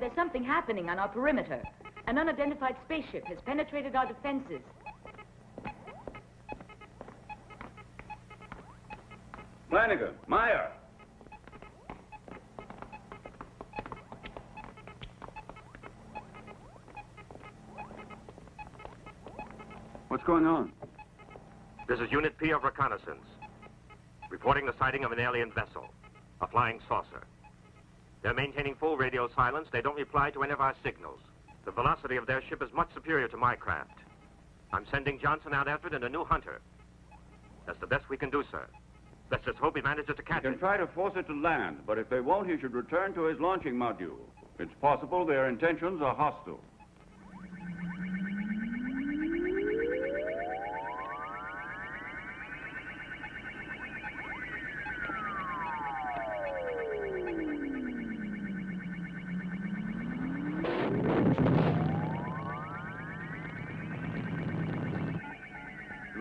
There's something happening on our perimeter. An unidentified spaceship has penetrated our defenses. Flanagan, Meyer. What's going on? This is Unit P of Reconnaissance, reporting the sighting of an alien vessel, a flying saucer. They're maintaining full radio silence. They don't reply to any of our signals. The velocity of their ship is much superior to my craft. I'm sending Johnson out after it in a new hunter. That's the best we can do, sir. Let's just hope he manages to catch it. You can try to force it to land, but if they won't, he should return to his launching module. It's possible their intentions are hostile.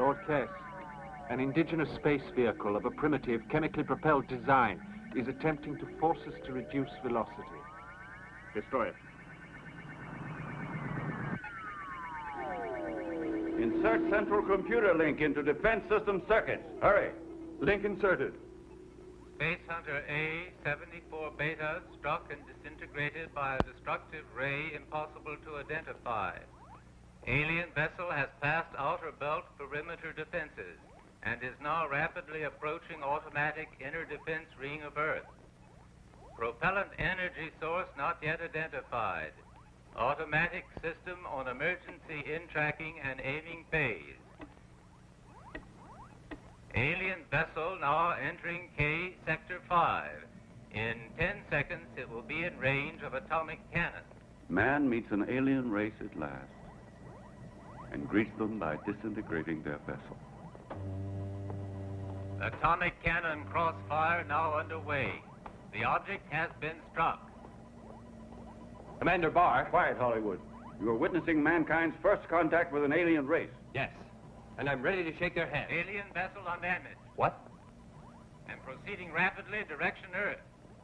Lord Kress, an indigenous space vehicle of a primitive, chemically propelled design is attempting to force us to reduce velocity. Destroy it. Insert central computer link into defense system circuits. Hurry. Link inserted. Space Hunter A, 74 Beta, struck and disintegrated by a destructive ray impossible to identify. Alien vessel has passed outer belt perimeter defenses and is now rapidly approaching automatic inner defense ring of Earth. Propellant energy source not yet identified. Automatic system on emergency in-tracking and aiming phase. Alien vessel now entering K Sector 5. In 10 seconds, it will be in range of atomic cannon. Man meets an alien race at last and greets them by disintegrating their vessel. Atomic cannon crossfire now underway. The object has been struck. Commander Barr. Quiet, Hollywood. You are witnessing mankind's first contact with an alien race. Yes, and I'm ready to shake their hand. Alien vessel undamaged. What? And proceeding rapidly direction Earth.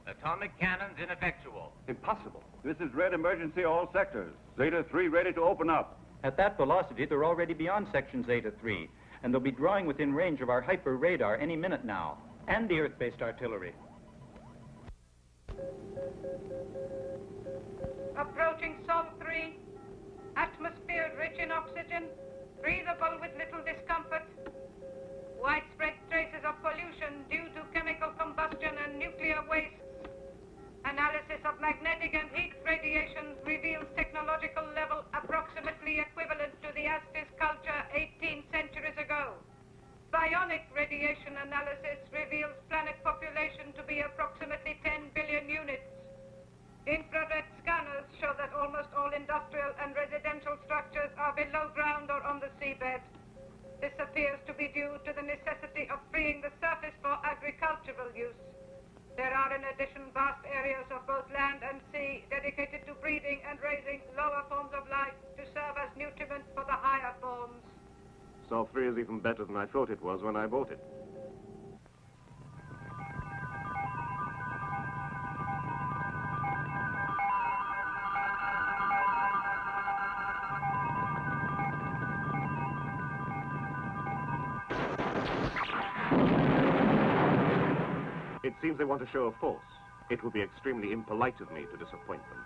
Atomic cannons ineffectual. Impossible. This is red emergency all sectors. Zeta 3 ready to open up. At that velocity, they're already beyond section Zeta 3, and they'll be drawing within range of our hyper radar any minute now, and the Earth-based artillery. Approaching Sol 3. Atmosphere rich in oxygen, breathable with little discomfort. Widespread traces of pollution due to chemical combustion and nuclear wastes. Analysis of magnetic and heat radiations reveals technological level approximately equivalent to the Astis culture 18 centuries ago. Bionic radiation analysis reveals planet population to be approximately 10 billion units. Infrared scanners show that almost all industrial and residential structures are below ground or on the seabed. This appears to be due to the necessity of freeing the surface for agricultural use. There are in addition vast areas of both land and sea dedicated to breeding and raising lower forms of life to serve as nutriment for the higher forms. Sol 3 is even better than I thought it was when I bought it. It seems they want to show a force. It would be extremely impolite of me to disappoint them.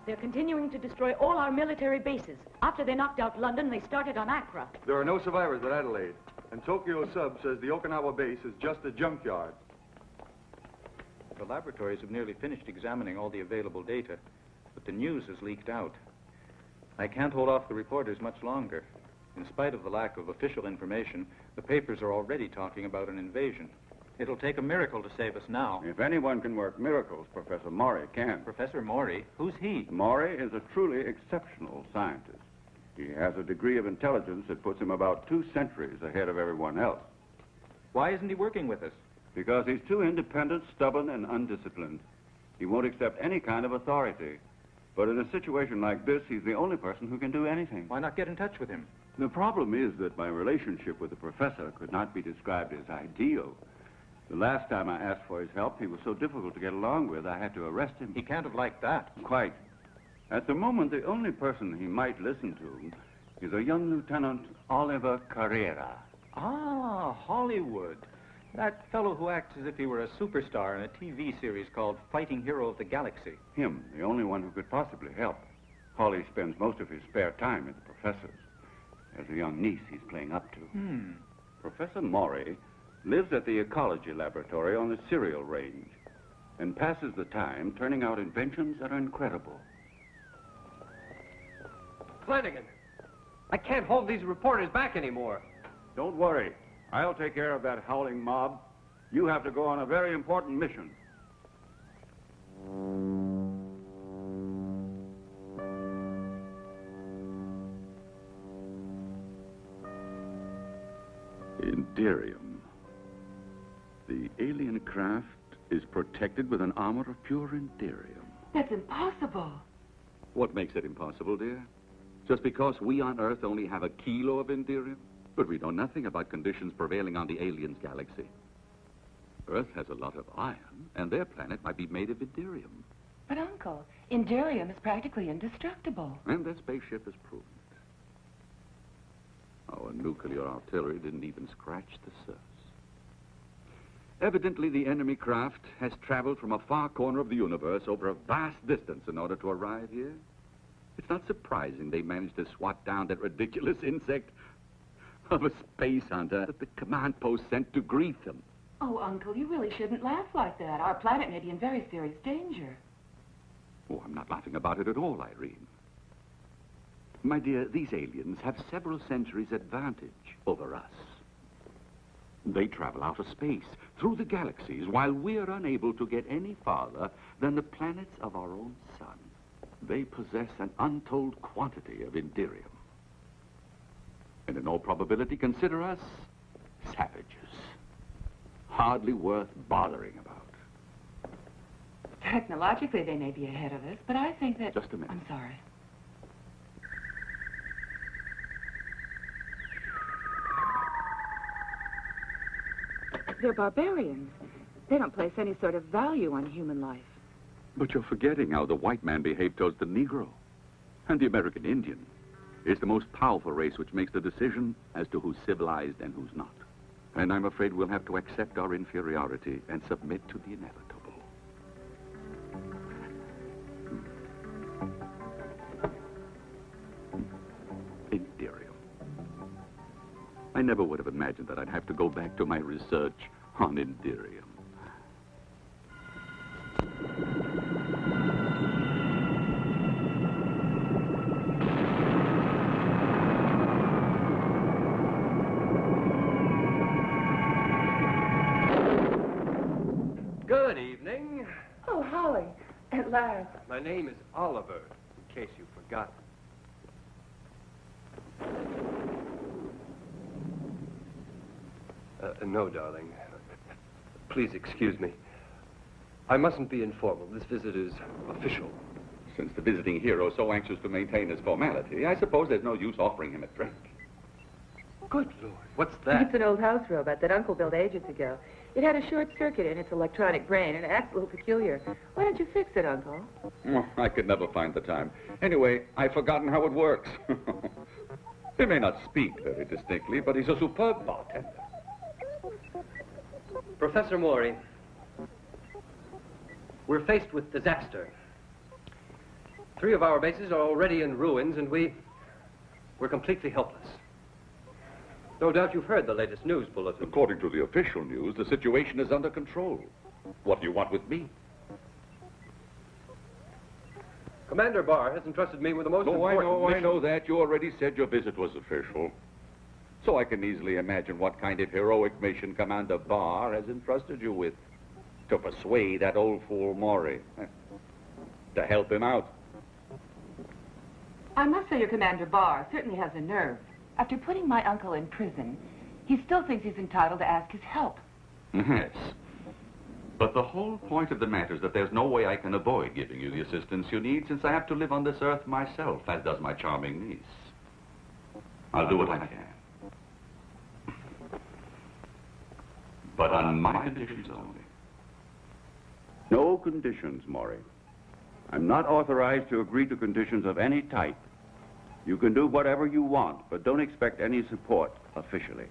They're continuing to destroy all our military bases. After they knocked out London, they started on Accra. There are no survivors at Adelaide. And Tokyo Sub says the Okinawa base is just a junkyard. The laboratories have nearly finished examining all the available data, but the news has leaked out. I can't hold off the reporters much longer. In spite of the lack of official information, the papers are already talking about an invasion. It'll take a miracle to save us now. If anyone can work miracles, Professor Maury can. Professor Maury? Who's he? Maury is a truly exceptional scientist. He has a degree of intelligence that puts him about 2 centuries ahead of everyone else. Why isn't he working with us? Because he's too independent, stubborn, and undisciplined. He won't accept any kind of authority. But in a situation like this, he's the only person who can do anything. Why not get in touch with him? The problem is that my relationship with the professor could not be described as ideal. The last time I asked for his help, he was so difficult to get along with, I had to arrest him. He can't have liked that. Quite. At the moment, the only person he might listen to is a young Lieutenant Oliver Carrera. Ah, Hollywood. That fellow who acts as if he were a superstar in a TV series called Fighting Hero of the Galaxy. Him, the only one who could possibly help. Holly spends most of his spare time at the professor's. There's a young niece he's playing up to. Professor Maury lives at the ecology laboratory on the cereal range and passes the time turning out inventions that are incredible. Flanagan, I can't hold these reporters back anymore. Don't worry. I'll take care of that howling mob. You have to go on a very important mission. Inderium. The alien craft is protected with an armor of pure Inderium. That's impossible. What makes it impossible, dear? Just because we on Earth only have a kilo of Inderium? But we know nothing about conditions prevailing on the aliens' galaxy. Earth has a lot of iron, and their planet might be made of Inderium. But, Uncle, Inderium is practically indestructible. And their spaceship has proven it. Our nuclear artillery didn't even scratch the surface. Evidently, the enemy craft has traveled from a far corner of the universe over a vast distance in order to arrive here. It's not surprising they managed to swat down that ridiculous insect of a space hunter that the command post sent to greet them. Oh, Uncle, you really shouldn't laugh like that. Our planet may be in very serious danger. Oh, I'm not laughing about it at all, Irene. My dear, these aliens have several centuries advantage over us. They travel out of space, through the galaxies, while we're unable to get any farther than the planets of our own sun. They possess an untold quantity of Inderium. And in all probability, consider us savages. Hardly worth bothering about. Technologically, they may be ahead of us, but I think that... Just a minute. I'm sorry. They're barbarians. They don't place any sort of value on human life. But you're forgetting how the white man behaved towards the Negro. And the American Indian is the most powerful race which makes the decision as to who's civilized and who's not. And I'm afraid we'll have to accept our inferiority and submit to the inevitable. Inderium. I never would have imagined that I'd have to go back to my research on Inderium. Good evening. Oh, Holly, at last. My name is Oliver, in case you've forgotten. No, darling. Please excuse me. I mustn't be informal. This visit is official. Since the visiting hero is so anxious to maintain his formality, I suppose there's no use offering him a drink. Good Lord, what's that? It's an old house robot that Uncle built ages ago. It had a short circuit in its electronic brain and it acts a little peculiar. Why don't you fix it, Uncle? Oh, I could never find the time. Anyway, I've forgotten how it works. He may not speak very distinctly, but he's a superb bartender. Professor Maury, we're faced with disaster. 3 of our bases are already in ruins, and we're completely helpless. No doubt you've heard the latest news bulletin. According to the official news, the situation is under control. What do you want with me? Commander Barr has entrusted me with the most important mission. I know that. You already said your visit was official. So I can easily imagine what kind of heroic mission Commander Barr has entrusted you with. To persuade that old fool Maury. To help him out. I must say your Commander Barr certainly has a nerve. After putting my uncle in prison, he still thinks he's entitled to ask his help. Yes. But the whole point of the matter is that there's no way I can avoid giving you the assistance you need, since I have to live on this earth myself, as does my charming niece. I'll do what I can. But on my conditions only. No conditions, Maury. I'm not authorized to agree to conditions of any type. You can do whatever you want, but don't expect any support officially.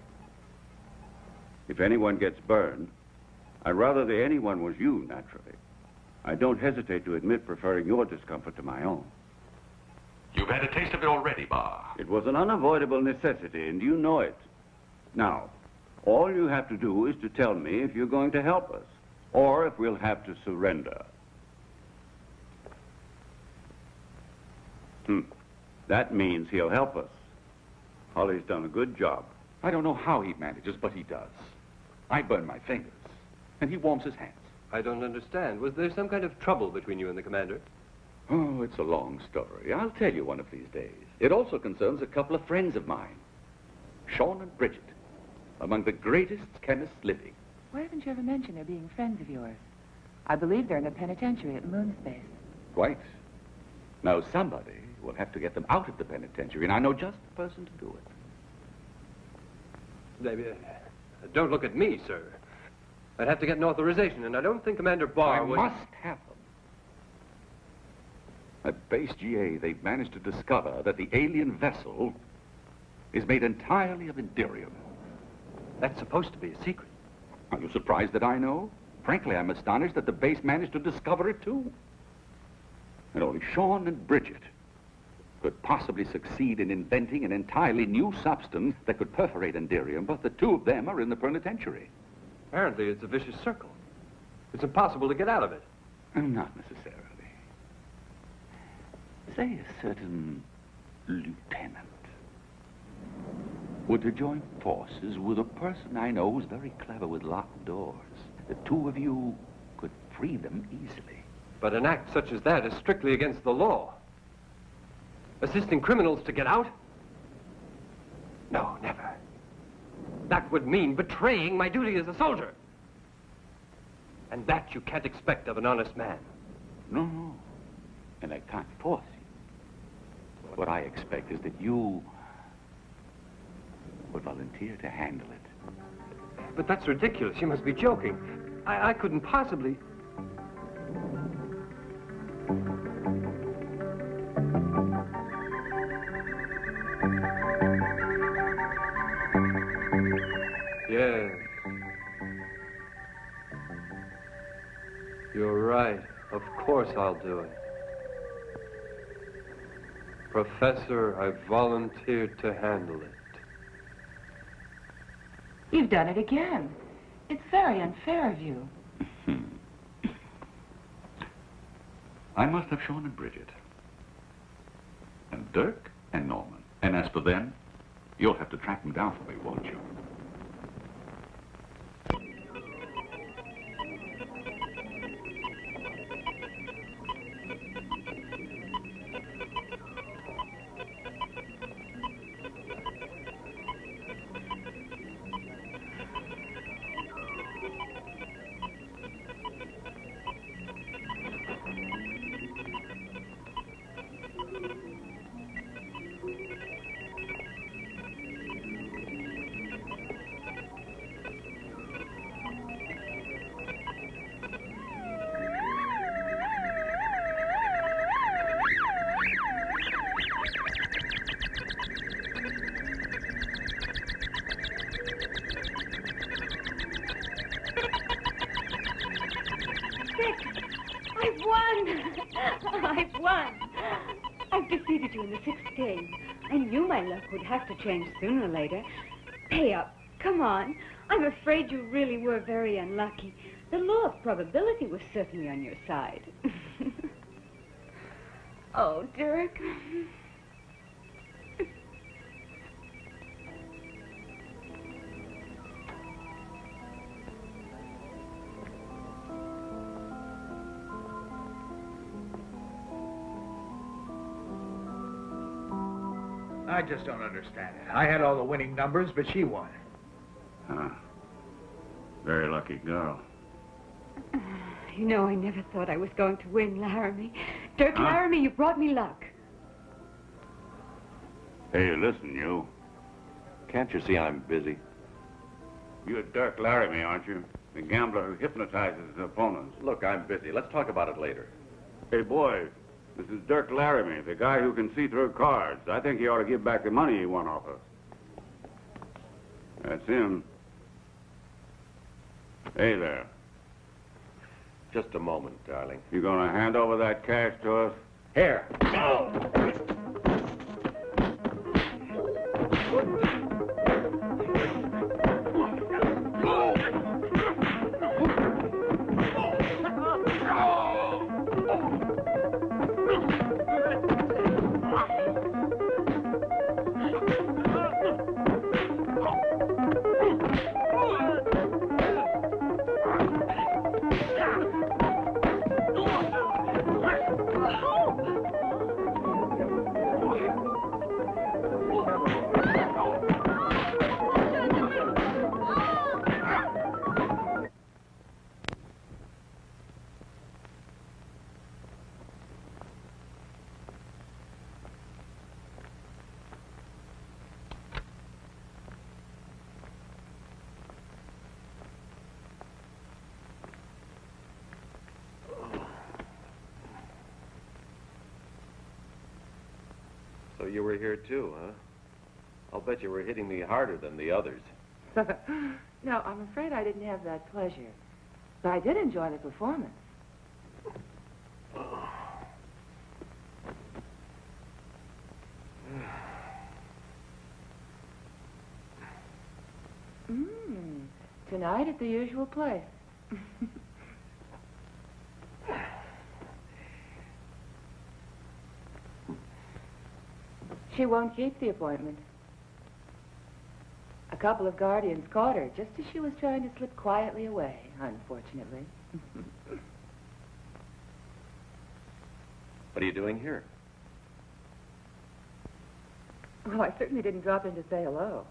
If anyone gets burned, I'd rather that anyone was you, naturally. I don't hesitate to admit preferring your discomfort to my own. You've had a taste of it already, Barr. It was an unavoidable necessity, and you know it. Now, all you have to do is to tell me if you're going to help us, or if we'll have to surrender. That means he'll help us. Holly's done a good job. I don't know how he manages, but he does. I burn my fingers, and he warms his hands. I don't understand. Was there some kind of trouble between you and the commander? Oh, it's a long story. I'll tell you one of these days. It also concerns a couple of friends of mine, Sean and Bridget, among the greatest chemists living. Why haven't you ever mentioned they're being friends of yours? I believe they're in the penitentiary at Moonspace. Quite. Now, somebody will have to get them out of the penitentiary, and I know just the person to do it. Don't look at me, sir. I'd have to get an authorization, and I don't think Commander Barr would... I must have them. At Base GA, they've managed to discover that the alien vessel is made entirely of Indirium. That's supposed to be a secret. Are you surprised that I know? Frankly, I'm astonished that the base managed to discover it, too. And only Sean and Bridget could possibly succeed in inventing an entirely new substance that could perforate Indirium, but the two of them are in the penitentiary. Apparently, it's a vicious circle. It's impossible to get out of it. Not necessarily. Say a certain lieutenant were to join forces with a person I know who's very clever with locked doors. The two of you could free them easily. But an act such as that is strictly against the law. Assisting criminals to get out? No, never. That would mean betraying my duty as a soldier. And that you can't expect of an honest man. No. And I can't force you. What I expect is that you would volunteer to handle it. But that's ridiculous. You must be joking. I couldn't possibly... Yes. You're right. Of course I'll do it. Professor, I volunteered to handle it. You've done it again. It's very unfair of you. I must have Sean and Bridget. And Dirk and Norman. And as for them, you'll have to track them down for me, won't you? defeated you in the 6th game. I knew my luck would have to change sooner or later. Pay up. Come on. I'm afraid you really were very unlucky. The law of probability was certainly on your side. Oh, Dirk. I just don't understand it. I had all the winning numbers, but she won. Huh. Very lucky girl. You know, I never thought I was going to win, Laramie. Dirk Laramie, you brought me luck. Hey, listen, you. Can't you see I'm busy? You're Dirk Laramie, aren't you? The gambler who hypnotizes his opponents. Look, I'm busy. Let's talk about it later. Hey, boy, this is Dirk Laramie, the guy who can see through cards. I think he ought to give back the money he won off us. That's him. Hey there. Just a moment, darling. You gonna hand over that cash to us? Here. So you were here too, huh? I'll bet you were hitting me harder than the others. No, I'm afraid I didn't have that pleasure. But I did enjoy the performance. Tonight at the usual place. She won't keep the appointment. A couple of guardians caught her just as she was trying to slip quietly away, unfortunately. What are you doing here? Well, I certainly didn't drop in to say hello.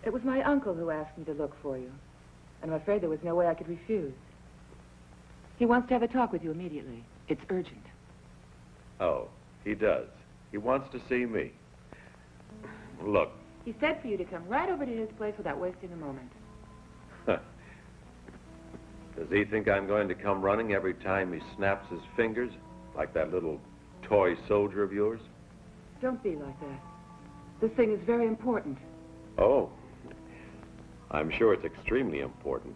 It was my uncle who asked me to look for you, and I'm afraid there was no way I could refuse. He wants to have a talk with you immediately. It's urgent. Oh, he does. He wants to see me. Look. He said for you to come right over to his place without wasting a moment. Does he think I'm going to come running every time he snaps his fingers, like that little toy soldier of yours? Don't be like that. This thing is very important. Oh, I'm sure it's extremely important.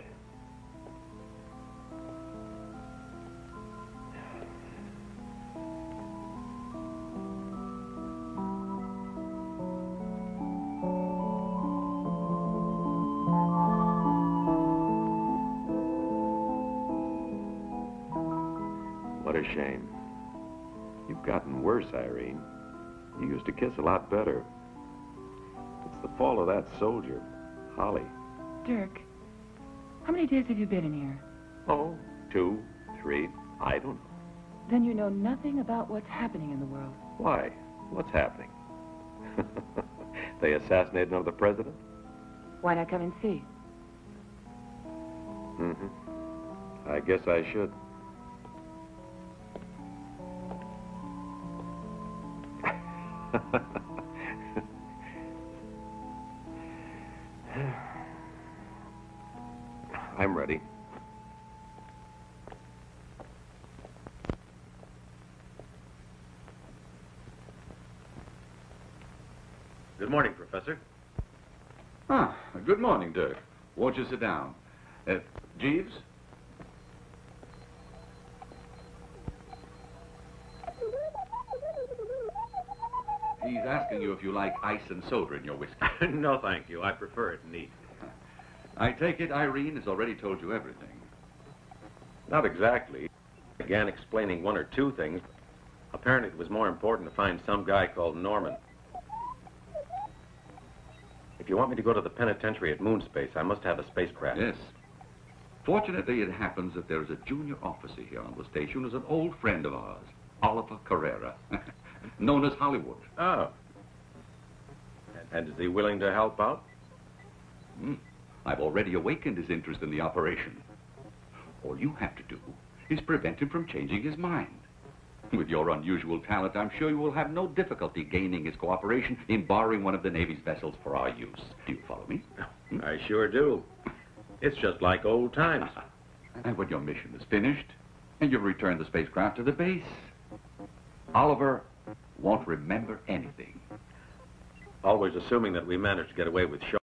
What a shame. You've gotten worse, Irene. You used to kiss a lot better. It's the fault of that soldier, Holly. Dirk, how many days have you been in here? Oh, 2, 3, I don't know. Then you know nothing about what's happening in the world. Why? What's happening? They assassinated another president? Why not come and see? Mm-hmm. I guess I should. I'm ready. Good morning, Professor. Ah, good morning, Dirk. Won't you sit down? Jeeves? He's asking you if you like ice and soda in your whiskey. No, thank you. I prefer it neat. I take it Irene has already told you everything. Not exactly. I began explaining one or two things. Apparently it was more important to find some guy called Norman. If you want me to go to the penitentiary at Moonspace, I must have a spacecraft. Yes. Fortunately, it happens that there is a junior officer here on the station who's an old friend of ours, Oliver Carrera, known as Hollywood. Oh. And is he willing to help out? I've already awakened his interest in the operation. All you have to do is prevent him from changing his mind. With your unusual talent, I'm sure you will have no difficulty gaining his cooperation in borrowing one of the Navy's vessels for our use. Do you follow me? I sure do. It's just like old times. And when your mission is finished, and you've returned the spacecraft to the base, Oliver won't remember anything. Always assuming that we manage to get away with show.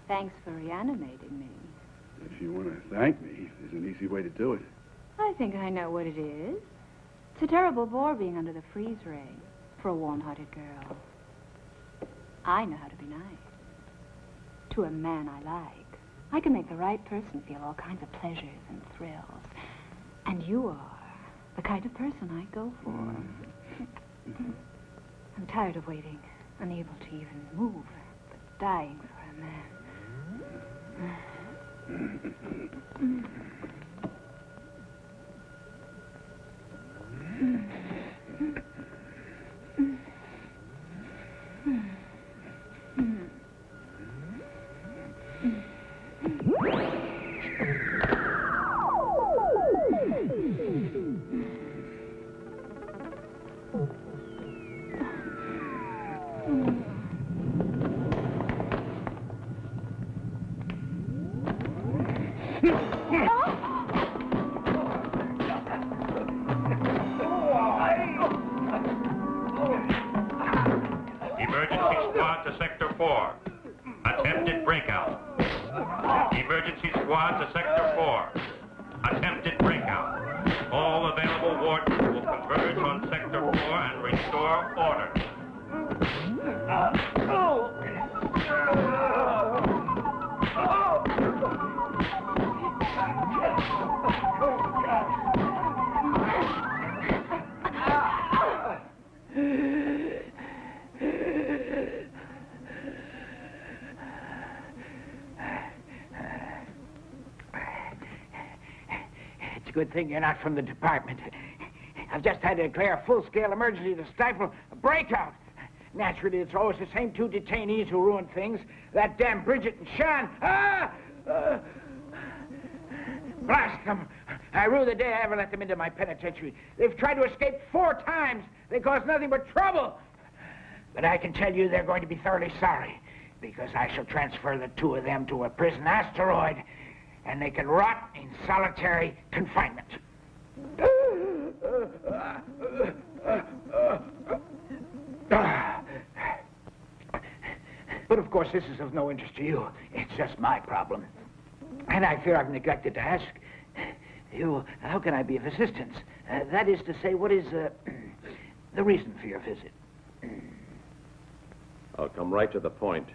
Thanks for reanimating me. If you want to thank me, there's an easy way to do it. I think I know what it is. It's a terrible bore being under the freeze ray for a warm-hearted girl. I know how to be nice. To a man I like. I can make the right person feel all kinds of pleasures and thrills. And you are the kind of person I go for. I'm tired of waiting, unable to even move, but dying for a man. Good thing you're not from the department. I've just had to declare a full-scale emergency to stifle a breakout. Naturally, it's always the same two detainees who ruin things. That damn Bridget and Sean. Blast them. I rue the day I ever let them into my penitentiary. They've tried to escape 4 times. They caused nothing but trouble. But I can tell you they're going to be thoroughly sorry, because I shall transfer the 2 of them to a prison asteroid, and they can rot in solitary confinement. But of course, this is of no interest to you. It's just my problem. And I fear I've neglected to ask you, how can I be of assistance? That is to say, what is the reason for your visit? I'll come right to the point.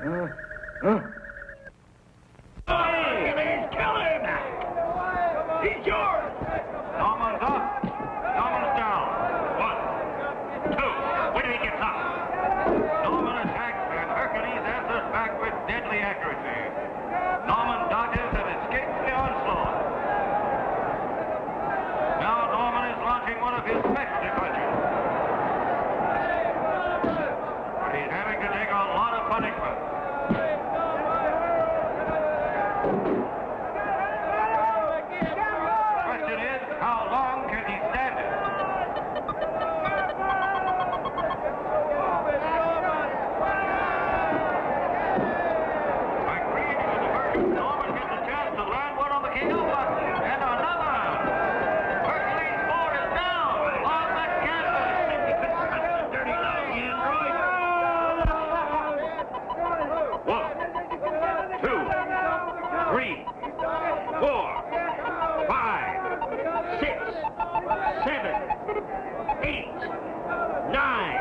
Kill him! He's yours! Norman's up. Norman's down. 1, 2. Wait till he gets up. Norman attacks and Hercules answers back with deadly accuracy. Norman dodges and escapes the onslaught. Now Norman is launching one of his specialty punches. But he's having to take a lot of punishment. Question is, how long can he stand it? By creating a diversion, Norman gets a chance to land one on the KO button. And another. Hercules 4 is down on the canvas. That's a dirty lying android. 1, 2, 3, 4, 5, 6, 7, 8, 9,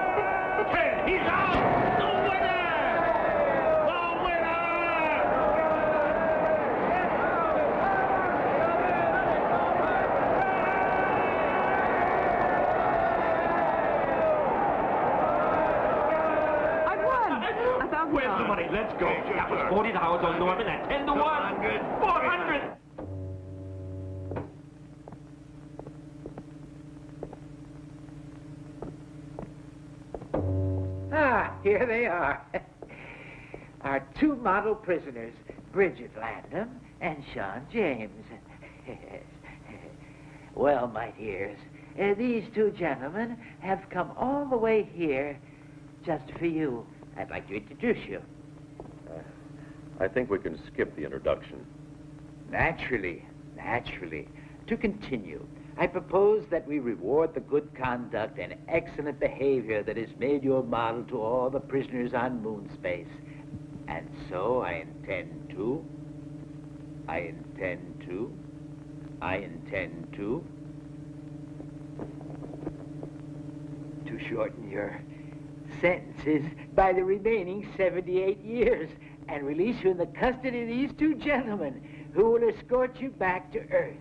10. He's out! The winner! The winner! I won! $1,000. Where's the money? Let's go. That was $40 on Norman at 10 to 1. 400. Ah, here they are. Our two model prisoners, Bridget Landham and Sean James. Well, my dears, these two gentlemen have come all the way here just for you. I'd like to introduce you. I think we can skip the introduction. Naturally. To continue, I propose that we reward the good conduct and excellent behavior that has made you a model to all the prisoners on moon space. And so I intend to shorten your sentences by the remaining 78 years and release you in the custody of these two gentlemen who will escort you back to Earth.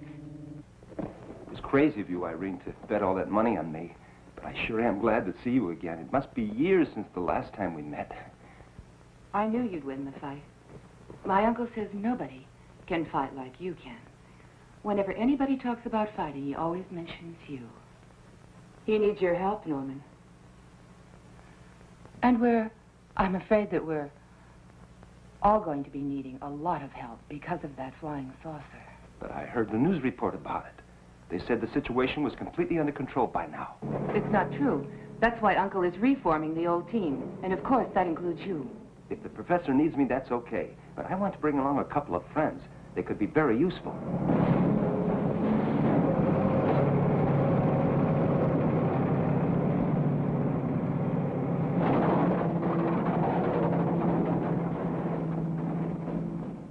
It was crazy of you, Irene, to bet all that money on me. But I sure am glad to see you again. It must be years since the last time we met. I knew you'd win the fight. My uncle says nobody can fight like you can. Whenever anybody talks about fighting, he always mentions you. He needs your help, Norman. And I'm afraid that we're all going to be needing a lot of help because of that flying saucer. But I heard the news report about it. They said the situation was completely under control by now. It's not true. That's why Uncle is reforming the old team. And of course, that includes you. If the professor needs me, that's okay. But I want to bring along a couple of friends. They could be very useful.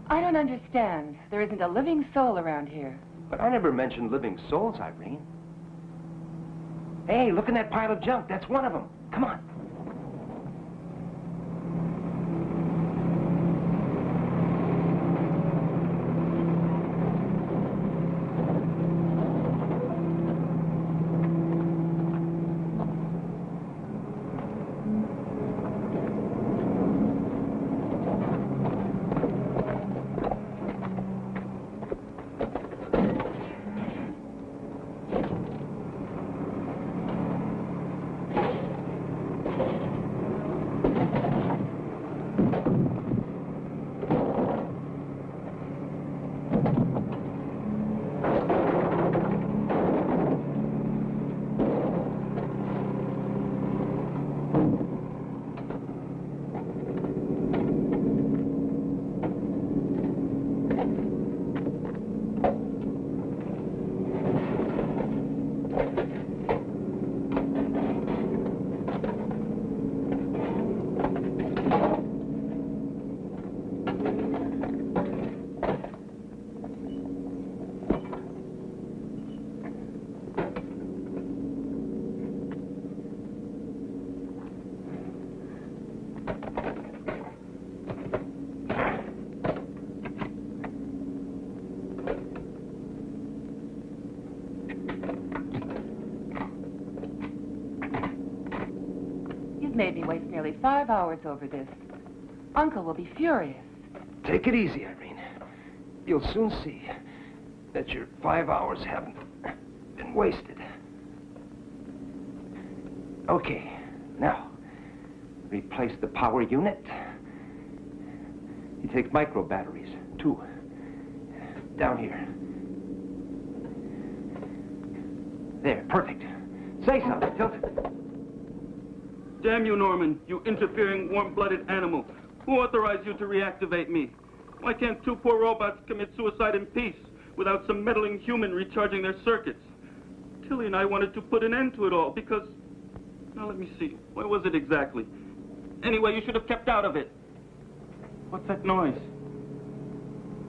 I don't understand. There isn't a living soul around here. But I never mentioned living souls, Irene. Hey, look in that pile of junk. That's one of them. Come on. Made me waste nearly 5 hours over this. Uncle will be furious. Take it easy, Irene. You'll soon see that your 5 hours haven't been wasted. Okay, now, replace the power unit. You take micro batteries, 2. Down here. There, perfect. Say something, Tilt. Damn you, Norman, you interfering, warm-blooded animal. Who authorized you to reactivate me? Why can't 2 poor robots commit suicide in peace without some meddling human recharging their circuits? Tilly and I wanted to put an end to it all because... Now, let me see. What was it exactly? Anyway, you should have kept out of it. What's that noise?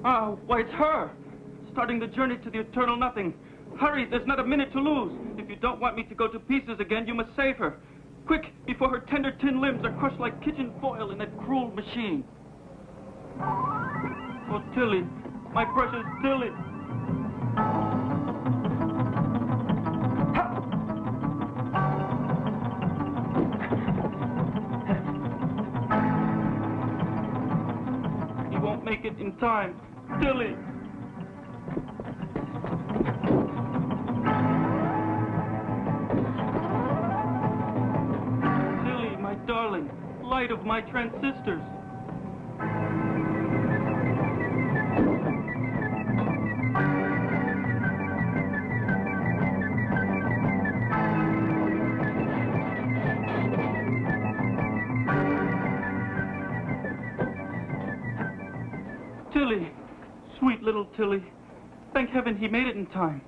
Oh, why, it's her! Starting the journey to the eternal nothing. Hurry, there's not a minute to lose. If you don't want me to go to pieces again, you must save her. Quick, before her tender tin limbs are crushed like kitchen foil in that cruel machine. Oh, Tilly, my precious Tilly. He won't make it in time. Tilly. Darling, light of my transistors. Tilly, sweet little Tilly. Thank heaven he made it in time.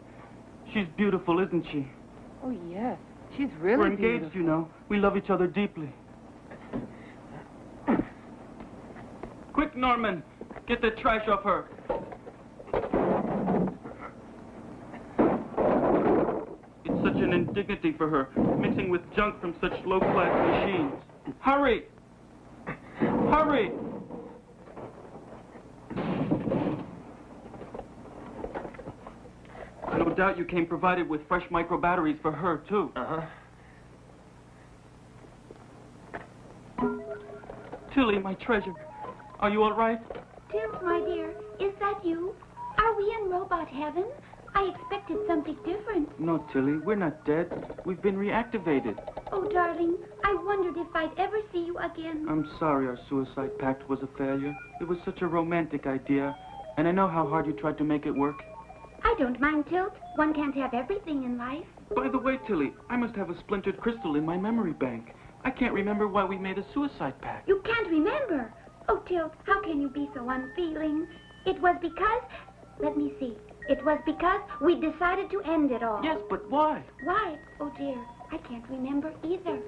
She's beautiful, isn't she? Oh, yes. She's really We're engaged, beautiful. you know. We love each other deeply. Quick, Norman. Get the trash off her. It's such an indignity for her, mixing with junk from such low-class machines. Hurry! Hurry! No doubt you came provided with fresh micro batteries for her, too. Tilly, my treasure. Are you all right? Tilt, my dear, is that you? Are we in robot heaven? I expected something different. No, Tilly, we're not dead. We've been reactivated. Oh, darling, I wondered if I'd ever see you again. I'm sorry our suicide pact was a failure. It was such a romantic idea, and I know how hard you tried to make it work. I don't mind, Tilt. One can't have everything in life. By the way, Tilly, I must have a splintered crystal in my memory bank. I can't remember why we made a suicide pact. You can't remember? Oh, Tilt, how can you be so unfeeling? It was because... Let me see. It was because we decided to end it all. Yes, but why? Why? Oh, dear, I can't remember either.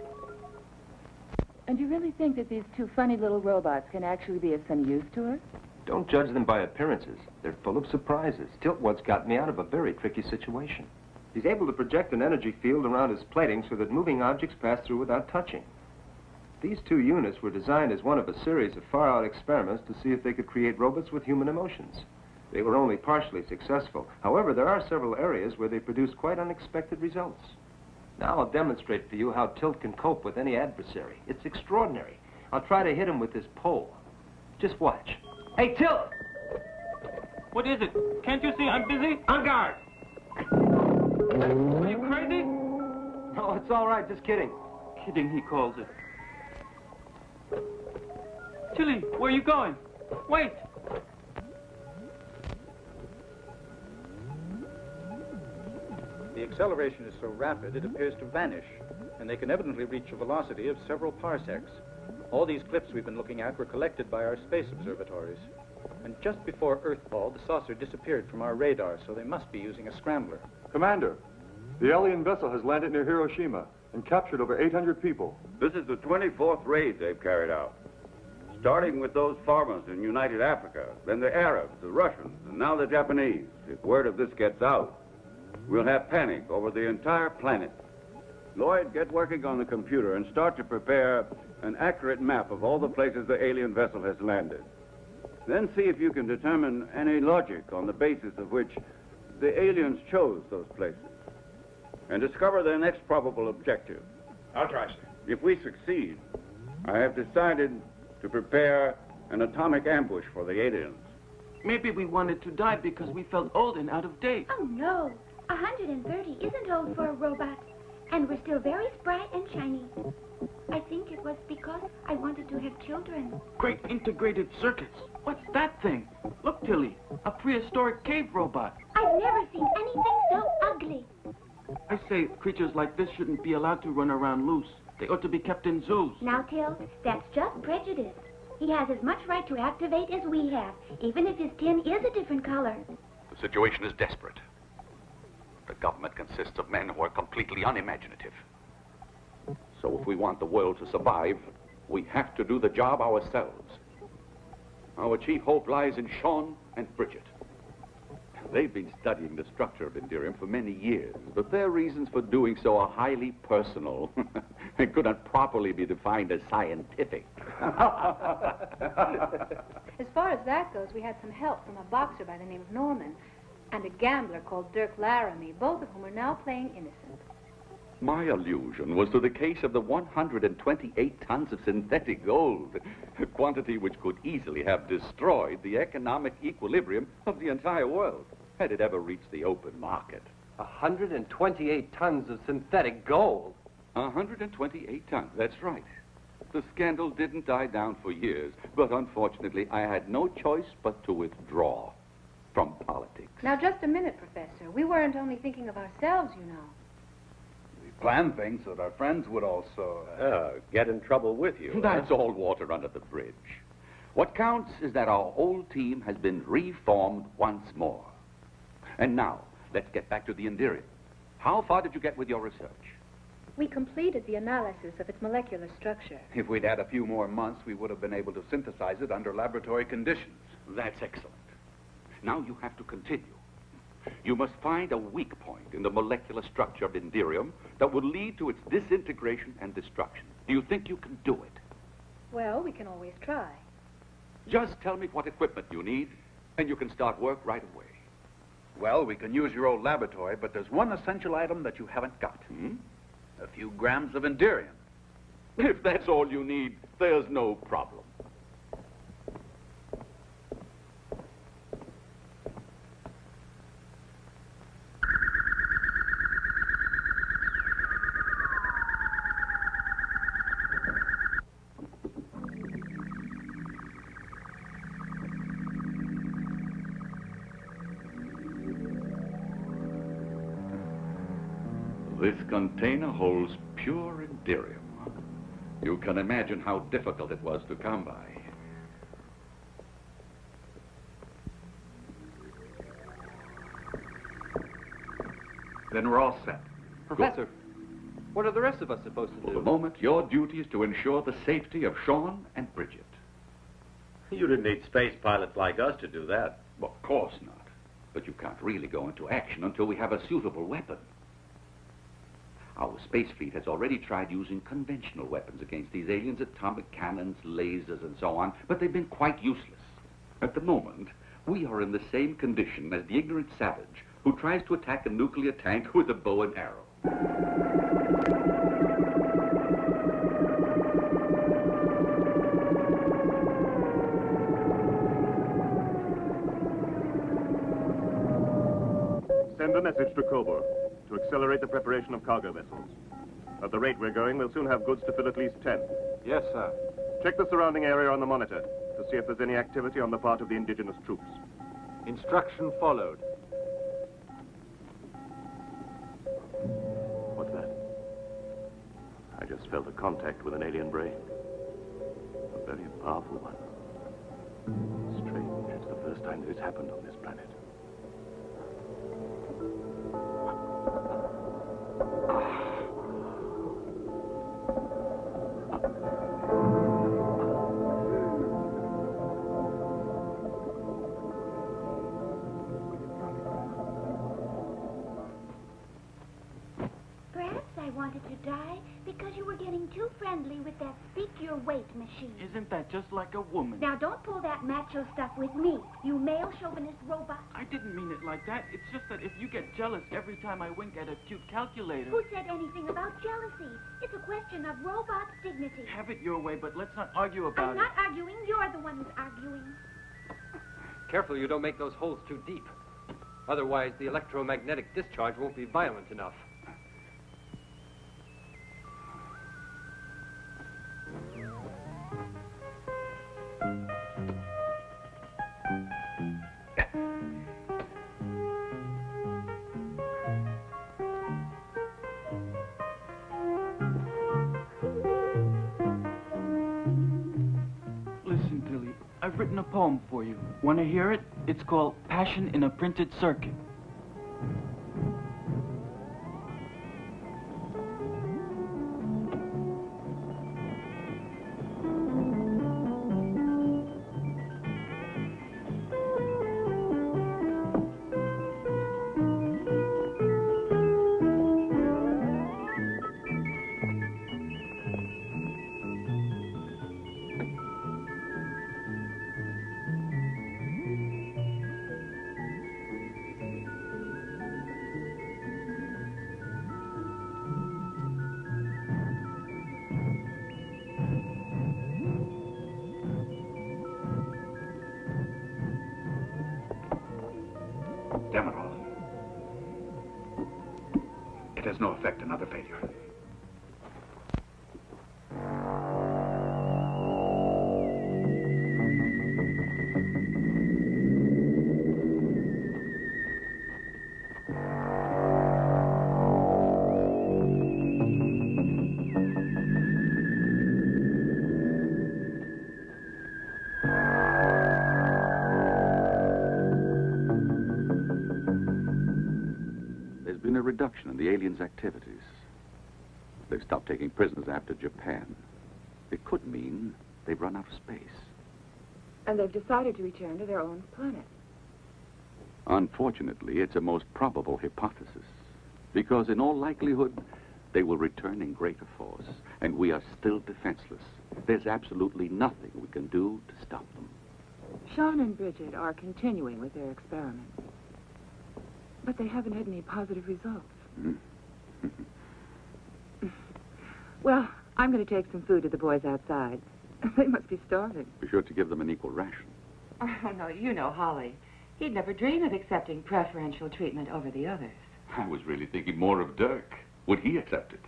And you really think that these 2 funny little robots can actually be of some use to her? Don't judge them by appearances. They're full of surprises. Tilt once got me out of a very tricky situation. He's able to project an energy field around his plating so that moving objects pass through without touching. These 2 units were designed as one of a series of far-out experiments to see if they could create robots with human emotions. They were only partially successful. However, there are several areas where they produced quite unexpected results. Now I'll demonstrate for you how Tilt can cope with any adversary. It's extraordinary. I'll try to hit him with this pole. Just watch. Hey, Tilt! What is it? Can't you see I'm busy? On guard! Are you crazy? No, it's all right. Just kidding. Kidding, he calls it. Tilly, where are you going? Wait! The acceleration is so rapid it appears to vanish, and they can evidently reach a velocity of several parsecs. All these clips we've been looking at were collected by our space observatories. And just before Earthfall, the saucer disappeared from our radar, so they must be using a scrambler. Commander, the alien vessel has landed near Hiroshima and captured over 800 people. This is the 24th raid they've carried out. Starting with those farmers in United Africa, then the Arabs, the Russians, and now the Japanese. If word of this gets out, we'll have panic over the entire planet. Lloyd, get working on the computer and start to prepare an accurate map of all the places the alien vessel has landed. Then see if you can determine any logic on the basis of which the aliens chose those places. And discover their next probable objective. I'll try, sir. If we succeed, I have decided to prepare an atomic ambush for the aliens. Maybe we wanted to die because we felt old and out of date. Oh, no. 130 isn't old for a robot. And we're still very spry and shiny. I think it was because I wanted to have children. Great integrated circuits. What's that thing? Look, Tilly, a prehistoric cave robot. I've never seen anything so ugly. I say creatures like this shouldn't be allowed to run around loose. They ought to be kept in zoos. Now, Till, that's just prejudice. He has as much right to activate as we have, even if his skin is a different color. The situation is desperate. The government consists of men who are completely unimaginative. So if we want the world to survive, we have to do the job ourselves. Our chief hope lies in Sean and Bridget. They've been studying the structure of Indirium for many years, but their reasons for doing so are highly personal and could not properly be defined as scientific. As far as that goes, we had some help from a boxer by the name of Norman and a gambler called Dirk Laramie, both of whom are now playing innocent. My allusion was to the case of the 128 tons of synthetic gold, a quantity which could easily have destroyed the economic equilibrium of the entire world, had it ever reached the open market. 128 tons of synthetic gold? 128 tons, that's right. The scandal didn't die down for years, but unfortunately I had no choice but to withdraw from politics. Now, just a minute, Professor. We weren't only thinking of ourselves, you know. Plan things so that our friends would also... get in trouble with you. That's all water under the bridge. What counts is that our whole team has been reformed once more. And now, let's get back to the Indirium. How far did you get with your research? We completed the analysis of its molecular structure. If we'd had a few more months, we would have been able to synthesize it under laboratory conditions. That's excellent. Now you have to continue. You must find a weak point in the molecular structure of Indirium that will lead to its disintegration and destruction. Do you think you can do it? Well, we can always try. Just tell me what equipment you need, and you can start work right away. Well, we can use your old laboratory, but there's one essential item that you haven't got. A few grams of Indirium. If that's all you need, there's no problem. This container holds pure Indirium. You can imagine how difficult it was to come by. Then we're all set. Professor, what are the rest of us supposed to do? For the moment, your duty is to ensure the safety of Sean and Bridget. You didn't need space pilots like us to do that. Well, of course not. But you can't really go into action until we have a suitable weapon. Our space fleet has already tried using conventional weapons against these aliens, atomic cannons, lasers, and so on, but they've been quite useless. At the moment, we are in the same condition as the ignorant savage who tries to attack a nuclear tank with a bow and arrow. Send a message to Coburg to accelerate the preparation of cargo vessels. At the rate we're going, we'll soon have goods to fill at least 10. Yes, sir. Check the surrounding area on the monitor to see if there's any activity on the part of the indigenous troops. Instruction followed. What's that? I just felt a contact with an alien brain. A very powerful one. Strange. It's the first time that it's happened on this planet. Perhaps I wanted to die because you were getting too friendly with that speak-your-weight machine. Isn't that just like a woman? Now, don't pull that macho stuff with me, you male chauvinist robot. I didn't mean it like that. It's just that if you get jealous every time I wink at a cute calculator... Who said anything about jealousy? It's a question of robot dignity. Have it your way, but let's not argue about I'm not arguing. You're the one who's arguing. Careful you don't make those holes too deep. Otherwise, the electromagnetic discharge won't be violent enough. Listen, Tilly, I've written a poem for you. Want to hear it? It's called Passion in a Printed Circuit. Damn it all. It has no effect. Another failure. Reduction in the aliens' activities. They've stopped taking prisoners after Japan. It could mean they've run out of space. And they've decided to return to their own planet. Unfortunately, it's a most probable hypothesis. Because in all likelihood, they will return in greater force. And we are still defenseless. There's absolutely nothing we can do to stop them. Sean and Bridget are continuing with their experiments. But they haven't had any positive results. Well, I'm going to take some food to the boys outside. They must be starving. Be sure to give them an equal ration. Oh, no, you know Holly. He'd never dream of accepting preferential treatment over the others. I was really thinking more of Dirk. Would he accept it?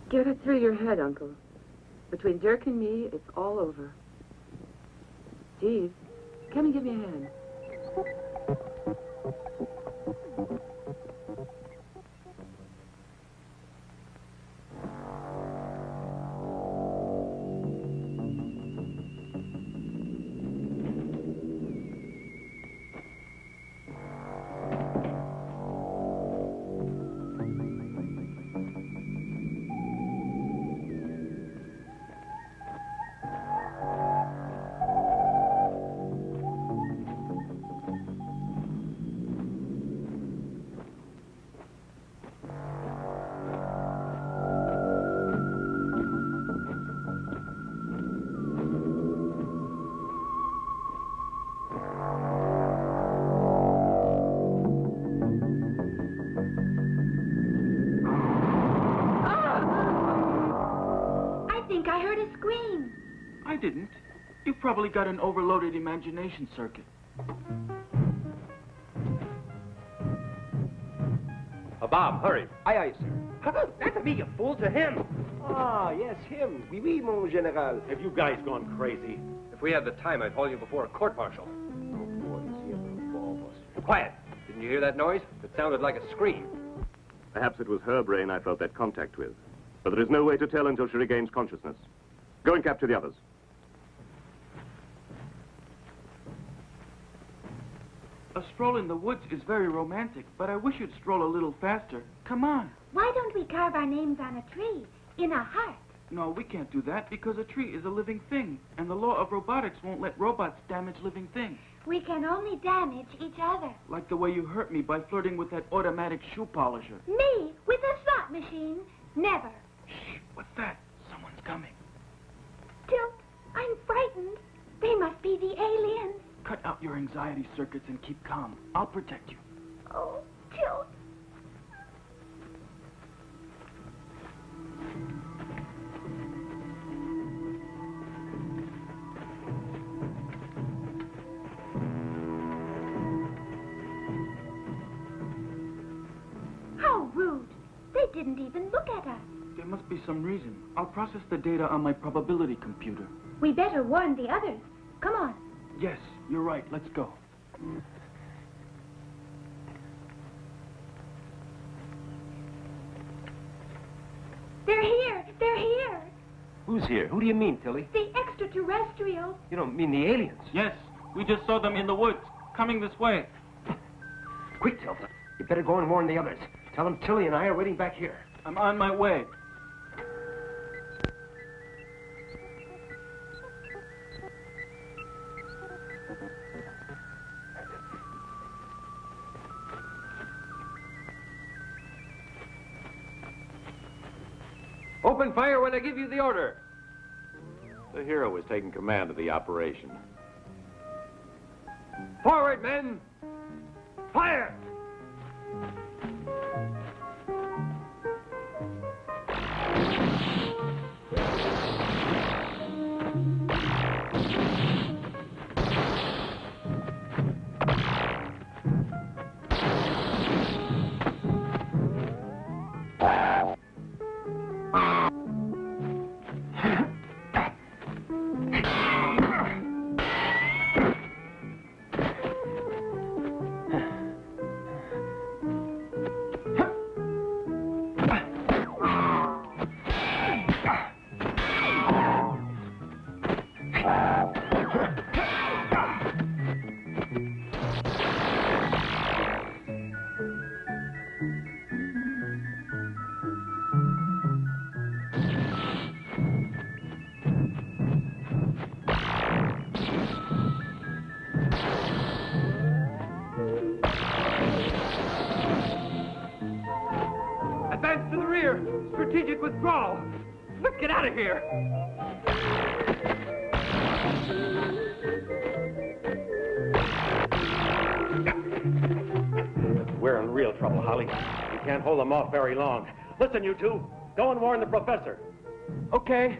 Get it through your head, Uncle. Between Dirk and me, it's all over. Jeeves, come and give me a hand. I didn't. You probably got an overloaded imagination circuit. Bob, hurry. Aye, aye, sir. Not to me, you fool, to him. Ah, yes, him. Oui, oui, mon général. Have you guys gone crazy? If we had the time, I'd haul you before a court-martial. Quiet. Didn't you hear that noise? It sounded like a scream. Perhaps it was her brain I felt that contact with. But there is no way to tell until she regains consciousness. Go and capture the others. A stroll in the woods is very romantic, but I wish you'd stroll a little faster. Come on. Why don't we carve our names on a tree, in a heart? No, we can't do that because a tree is a living thing, and the law of robotics won't let robots damage living things. We can only damage each other. Like the way you hurt me by flirting with that automatic shoe polisher. Me, with a slot machine? Never. Shh, what's that? Someone's coming. Tilt, I'm frightened. They must be the aliens. Cut out your anxiety circuits and keep calm. I'll protect you. Oh, Tilt. How rude. They didn't even look at us. There must be some reason. I'll process the data on my probability computer. We better warn the others. Come on. Yes, you're right. Let's go. They're here. They're here. Who's here? Who do you mean, Tilly? The extraterrestrials. You don't mean the aliens? Yes, we just saw them in the woods, coming this way. Quick, Tilda. You better go and warn the others. Tell them Tilly and I are waiting back here. I'm on my way. Open fire when I give you the order. The hero is taking command of the operation. Forward, men! Fire! Advance to the rear. Strategic withdrawal. Let's get out of here. We're in real trouble, Holly. We can't hold them off very long. Listen, you two. Go and warn the professor. Okay.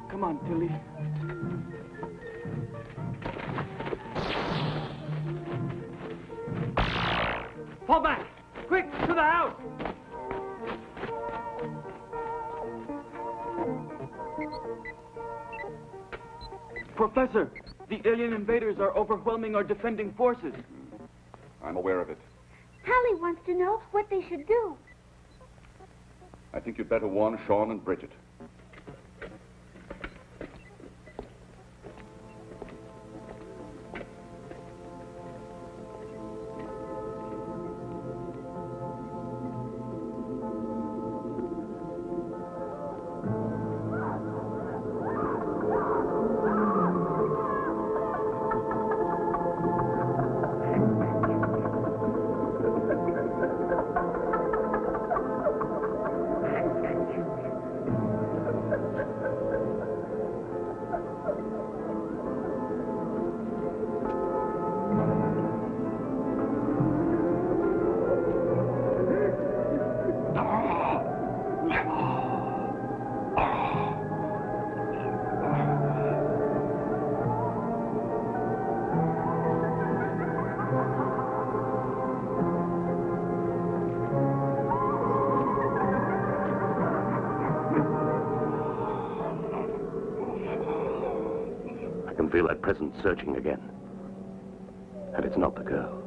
Come on, Tilly. Fall back. Quick, to the house. Professor, the alien invaders are overwhelming our defending forces. I'm aware of it. Hallie wants to know what they should do. I think you'd better warn Sean and Bridget. Feel that presence surging again. And it's not the girl.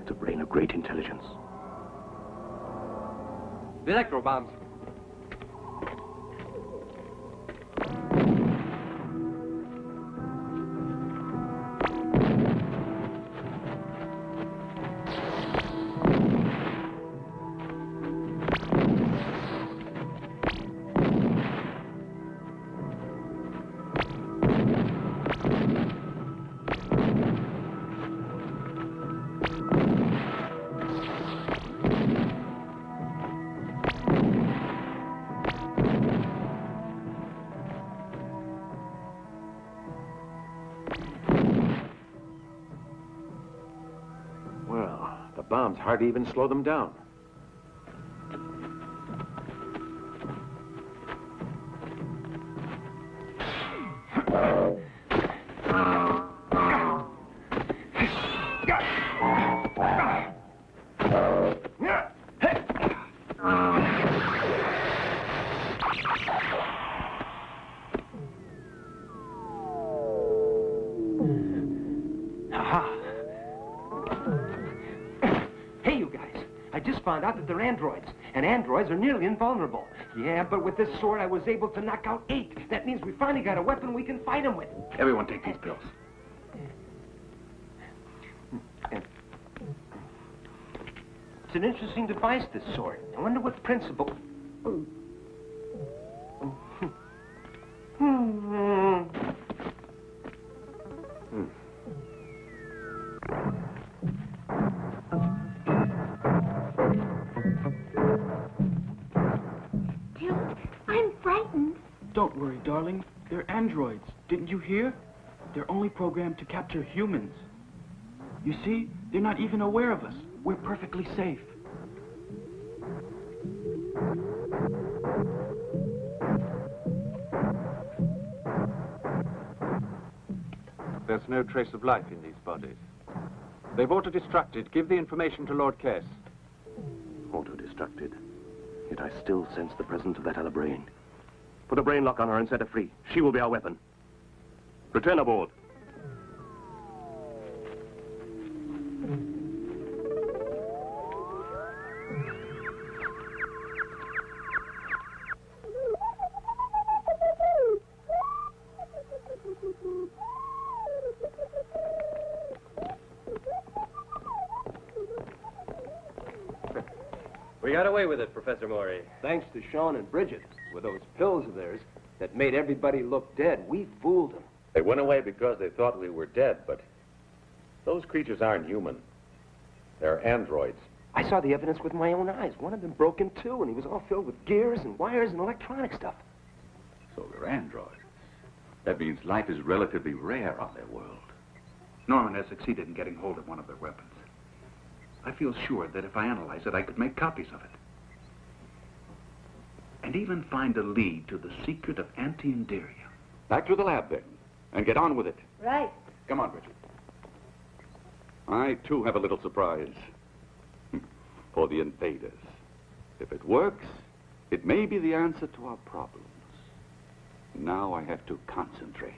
It's a brain of great intelligence. The electro bombs. bombs hardly even slow them down. Found out that they're androids, and androids are nearly invulnerable. Yeah, but with this sword, I was able to knock out 8. That means we finally got a weapon we can fight them with. Everyone take these pills. It's an interesting device, this sword. I wonder what principle... Don't worry, darling. They're androids. Didn't you hear? They're only programmed to capture humans. You see, they're not even aware of us. We're perfectly safe. There's no trace of life in these bodies. They've auto-destructed. Give the information to Lord Kress. Auto-destructed. Yet I still sense the presence of that other brain. Put a brain lock on her and set her free. She will be our weapon. Return aboard. We got away with it, Professor Maury. Thanks to Sean and Bridget. With those pills of theirs that made everybody look dead, we fooled them. They went away because they thought we were dead, but those creatures aren't human. They're androids. I saw the evidence with my own eyes. One of them broke in two, and he was all filled with gears and wires and electronic stuff. So they're androids. That means life is relatively rare on their world. Norman has succeeded in getting hold of one of their weapons. I feel sure that if I analyze it, I could make copies of it. And even find a lead to the secret of anti-Inderia. Back to the lab, then, and get on with it. Right. Come on, Richard. I, too, have a little surprise. For the invaders. If it works, it may be the answer to our problems. Now I have to concentrate.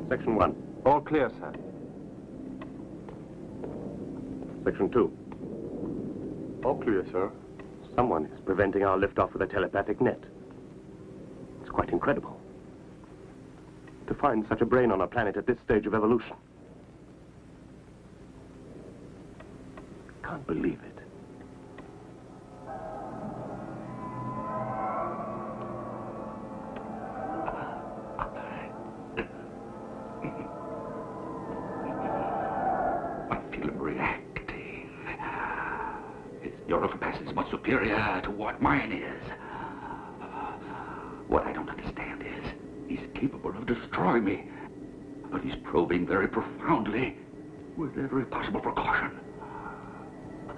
Section 1. All clear, sir. Section 2. All clear, sir. Someone is preventing our liftoff with a telepathic net. It's quite incredible. To find such a brain on a planet at this stage of evolution. Can't believe it. Your capacity is much superior to what mine is. What I don't understand is, he's capable of destroying me. But he's probing very profoundly with every possible precaution.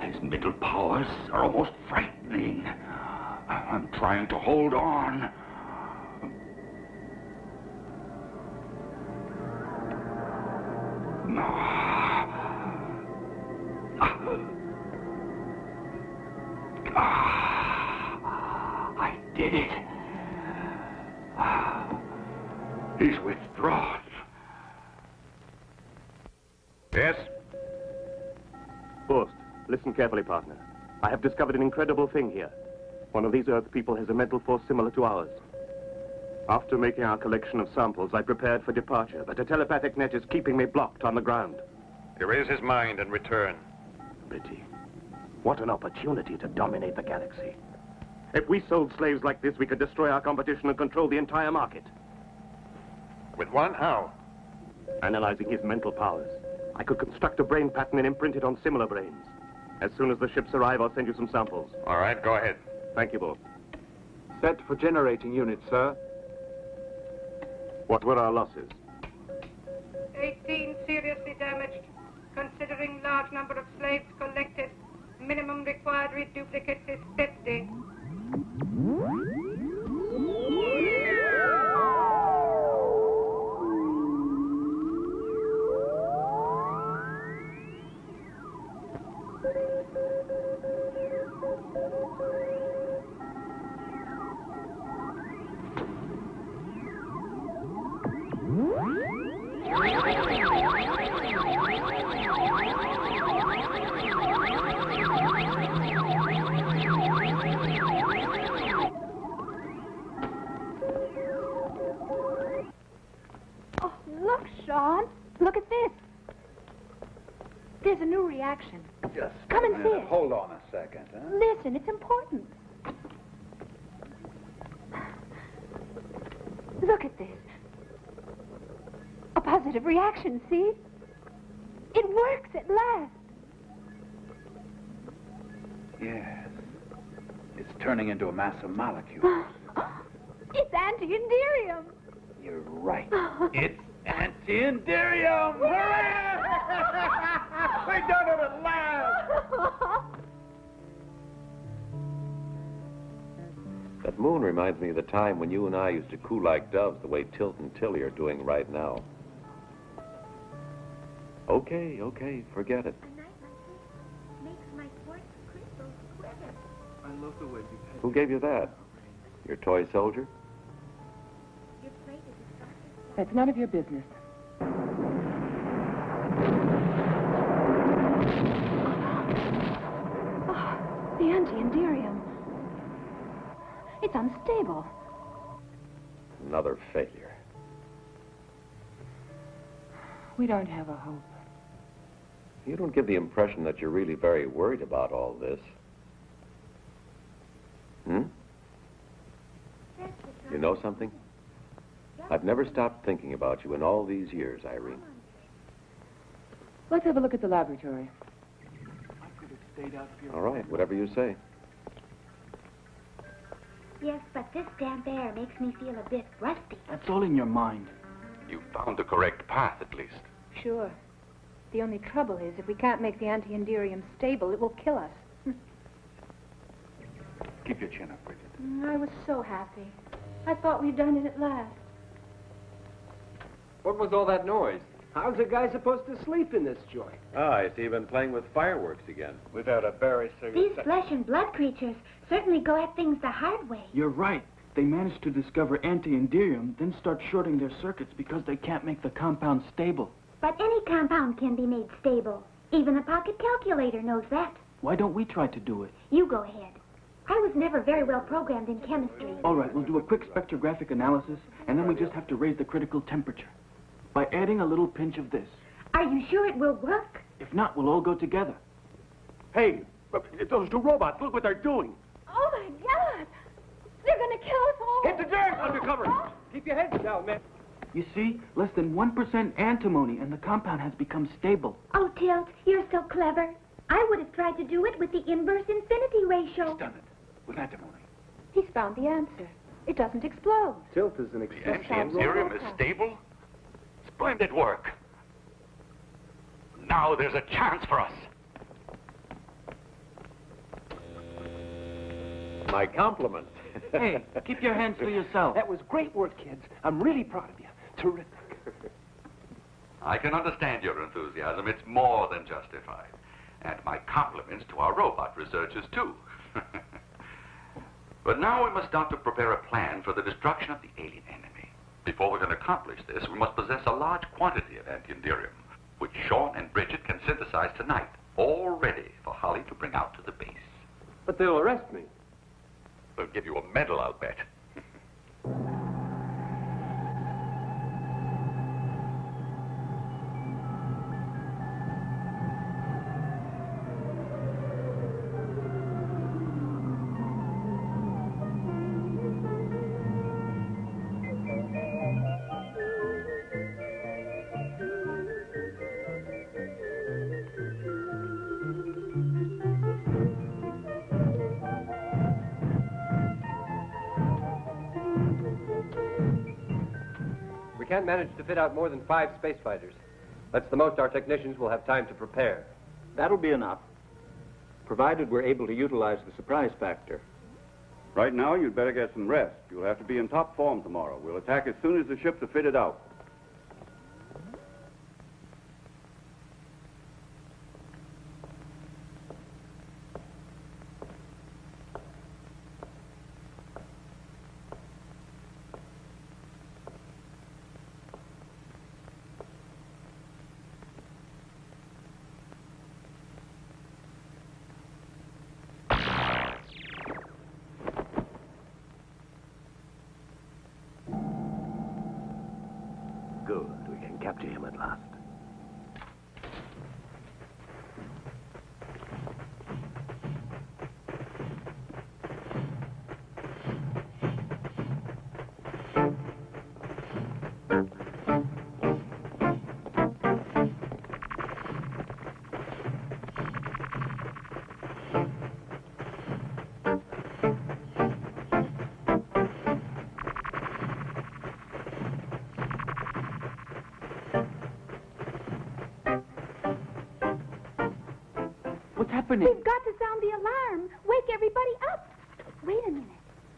His mental powers are almost frightening. I'm trying to hold on. I did it. He's withdrawn. Yes? Forst, listen carefully, partner. I have discovered an incredible thing here. One of these Earth people has a mental force similar to ours. After making our collection of samples, I prepared for departure, but a telepathic net is keeping me blocked on the ground. Erase his mind and return. Pity. What an opportunity to dominate the galaxy. If we sold slaves like this, we could destroy our competition and control the entire market. With one? How? Analyzing his mental powers, I could construct a brain pattern and imprint it on similar brains. As soon as the ships arrive, I'll send you some samples. All right, go ahead. Thank you both. Set for generating unit, sir. What were our losses? 18 seriously damaged. Considering large number of slaves collected, minimum required reduplicates is 50. Oh, look, Sean. Look at this. There's a new reaction. Just Come and see minute. it. Hold on a second, huh? Listen, it's important. Look at this. A positive reaction, see? It works at last. Yes. It's turning into a mass of molecules. It's anti-inderium. You're right. It's anti-inderium! Hooray! We done it at last! That moon reminds me of the time when you and I used to coo like doves the way Tilt and Tilly are doing right now. Okay, forget it. Makes my quartz crystals quiver. I love the way you paint. Who gave you that? Your toy soldier? Your plate is exhausted. That's none of your business. Oh, the anti-inderium. It's unstable. Another failure. We don't have a hope. You don't give the impression that you're really very worried about all this. You know something? I've never stopped thinking about you in all these years, Irene. Let's have a look at the laboratory. I could have stayed out here. All right, whatever you say. Yes, but this damp air makes me feel a bit rusty. That's all in your mind. You found the correct path, at least. Sure. The only trouble is, if we can't make the anti-inderium stable, it will kill us. Keep your chin up, Bridget. I was so happy. I thought we'd done it at last. What was all that noise? How's a guy supposed to sleep in this joint? I see you've been playing with fireworks again. Without a berry These flesh and blood creatures certainly go at things the hard way. You're right. They managed to discover anti-inderium, then start shorting their circuits because they can't make the compound stable. But any compound can be made stable. Even a pocket calculator knows that. Why don't we try to do it? You go ahead. I was never very well programmed in chemistry. All right, we'll do a quick spectrographic analysis, and then we just have to raise the critical temperature by adding a little pinch of this. Are you sure it will work? If not, we'll all go together. Hey, those two robots, look what they're doing. Oh, my God! They're going to kill us all! Hit the dirt! Undercover! Keep your heads down, man. You see, less than 1% antimony, and the compound has become stable. Oh, Tilt, you're so clever. I would have tried to do it with the inverse infinity ratio. He's done it. With antimony. He's found the answer. It doesn't explode. Tilt is an The exception. anti-inderium is stable? Splendid work. Now there's a chance for us. My compliments. Hey, keep your hands to yourself. That was great work, kids. I'm really proud of you. Terrific. I can understand your enthusiasm. It's more than justified. And my compliments to our robot researchers, too. But now we must start to prepare a plan for the destruction of the alien enemy. Before we can accomplish this, we must possess a large quantity of anti-inderium, which Sean and Bridget can synthesize tonight, all ready for Holly to bring out to the base. But they'll arrest me. They'll give you a medal, I'll bet. can't manage to fit out more than 5 space fighters. That's the most our technicians will have time to prepare. That'll be enough, provided we're able to utilize the surprise factor. Right now, you'd better get some rest. You'll have to be in top form tomorrow. We'll attack as soon as the ships are fitted out. Good. We can capture him at last. What's happening? We've got to sound the alarm. Wake everybody up. Wait a minute.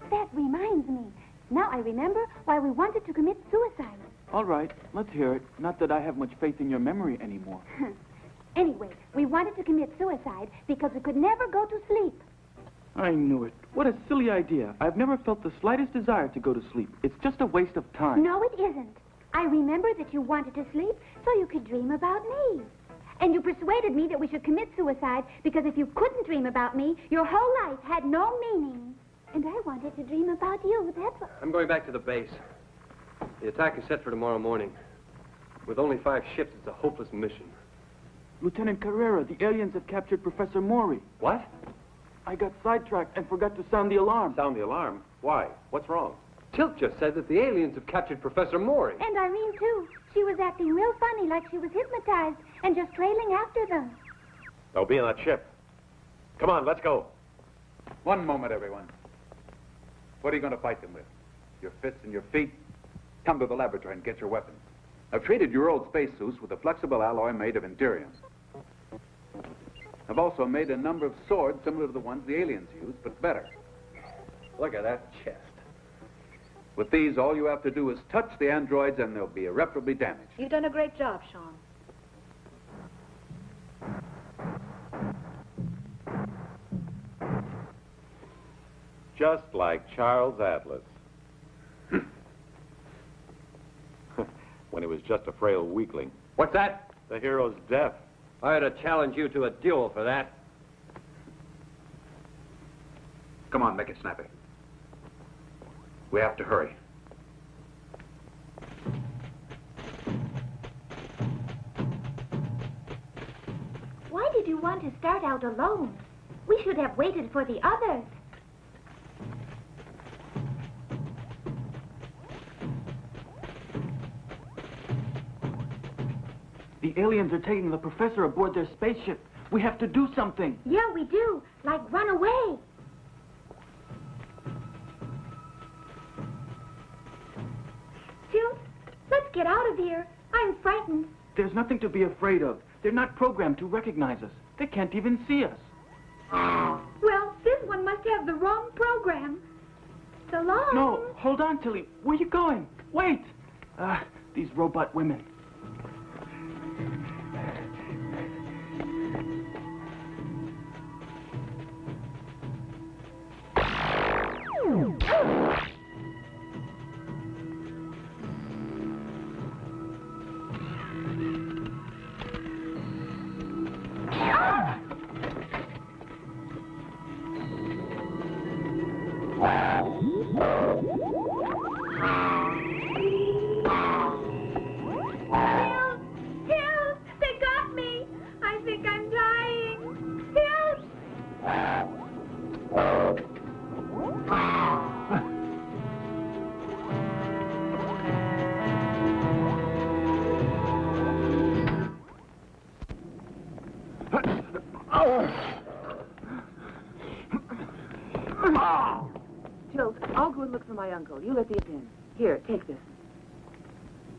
That reminds me. Now I remember why we wanted to commit suicide. All right, let's hear it. Not that I have much faith in your memory anymore. Anyway, we wanted to commit suicide because we could never go to sleep. I knew it. What a silly idea. I've never felt the slightest desire to go to sleep. It's just a waste of time. No, it isn't. I remember that you wanted to sleep so you could dream about me. And you persuaded me that we should commit suicide because if you couldn't dream about me, your whole life had no meaning. And I wanted to dream about you, that's what... I'm going back to the base. The attack is set for tomorrow morning. With only 5 ships, it's a hopeless mission. Lieutenant Carrera, the aliens have captured Professor Maury. What? I got sidetracked and forgot to sound the alarm. Sound the alarm? Why? What's wrong? Tilt just said that the aliens have captured Professor Maury. And Irene, too. She was acting real funny, like she was hypnotized, and just trailing after them. They'll be on that ship. Come on, let's go. One moment, everyone. What are you going to fight them with? Your fists and your feet? Come to the laboratory and get your weapons. I've treated your old spacesuits with a flexible alloy made of Endurium. I've also made a number of swords similar to the ones the aliens use, but better. Look at that chest. With these, all you have to do is touch the androids and they'll be irreparably damaged. You've done a great job, Sean. Just like Charles Atlas. When he was just a frail weakling. What's that? The hero's death. I ought to challenge you to a duel for that. Come on, make it snappy. We have to hurry. Why did you want to start out alone? We should have waited for the others. The aliens are taking the professor aboard their spaceship. We have to do something. Yeah, we do. Like run away. Tilt, let's get out of here. I'm frightened. There's nothing to be afraid of. They're not programmed to recognize us. They can't even see us. Well, this one must have the wrong program. So long. No, hold on, Tilly. Where are you going? Wait. These robot women. Tilt, I'll go and look for my uncle. You let these in. Here, take this.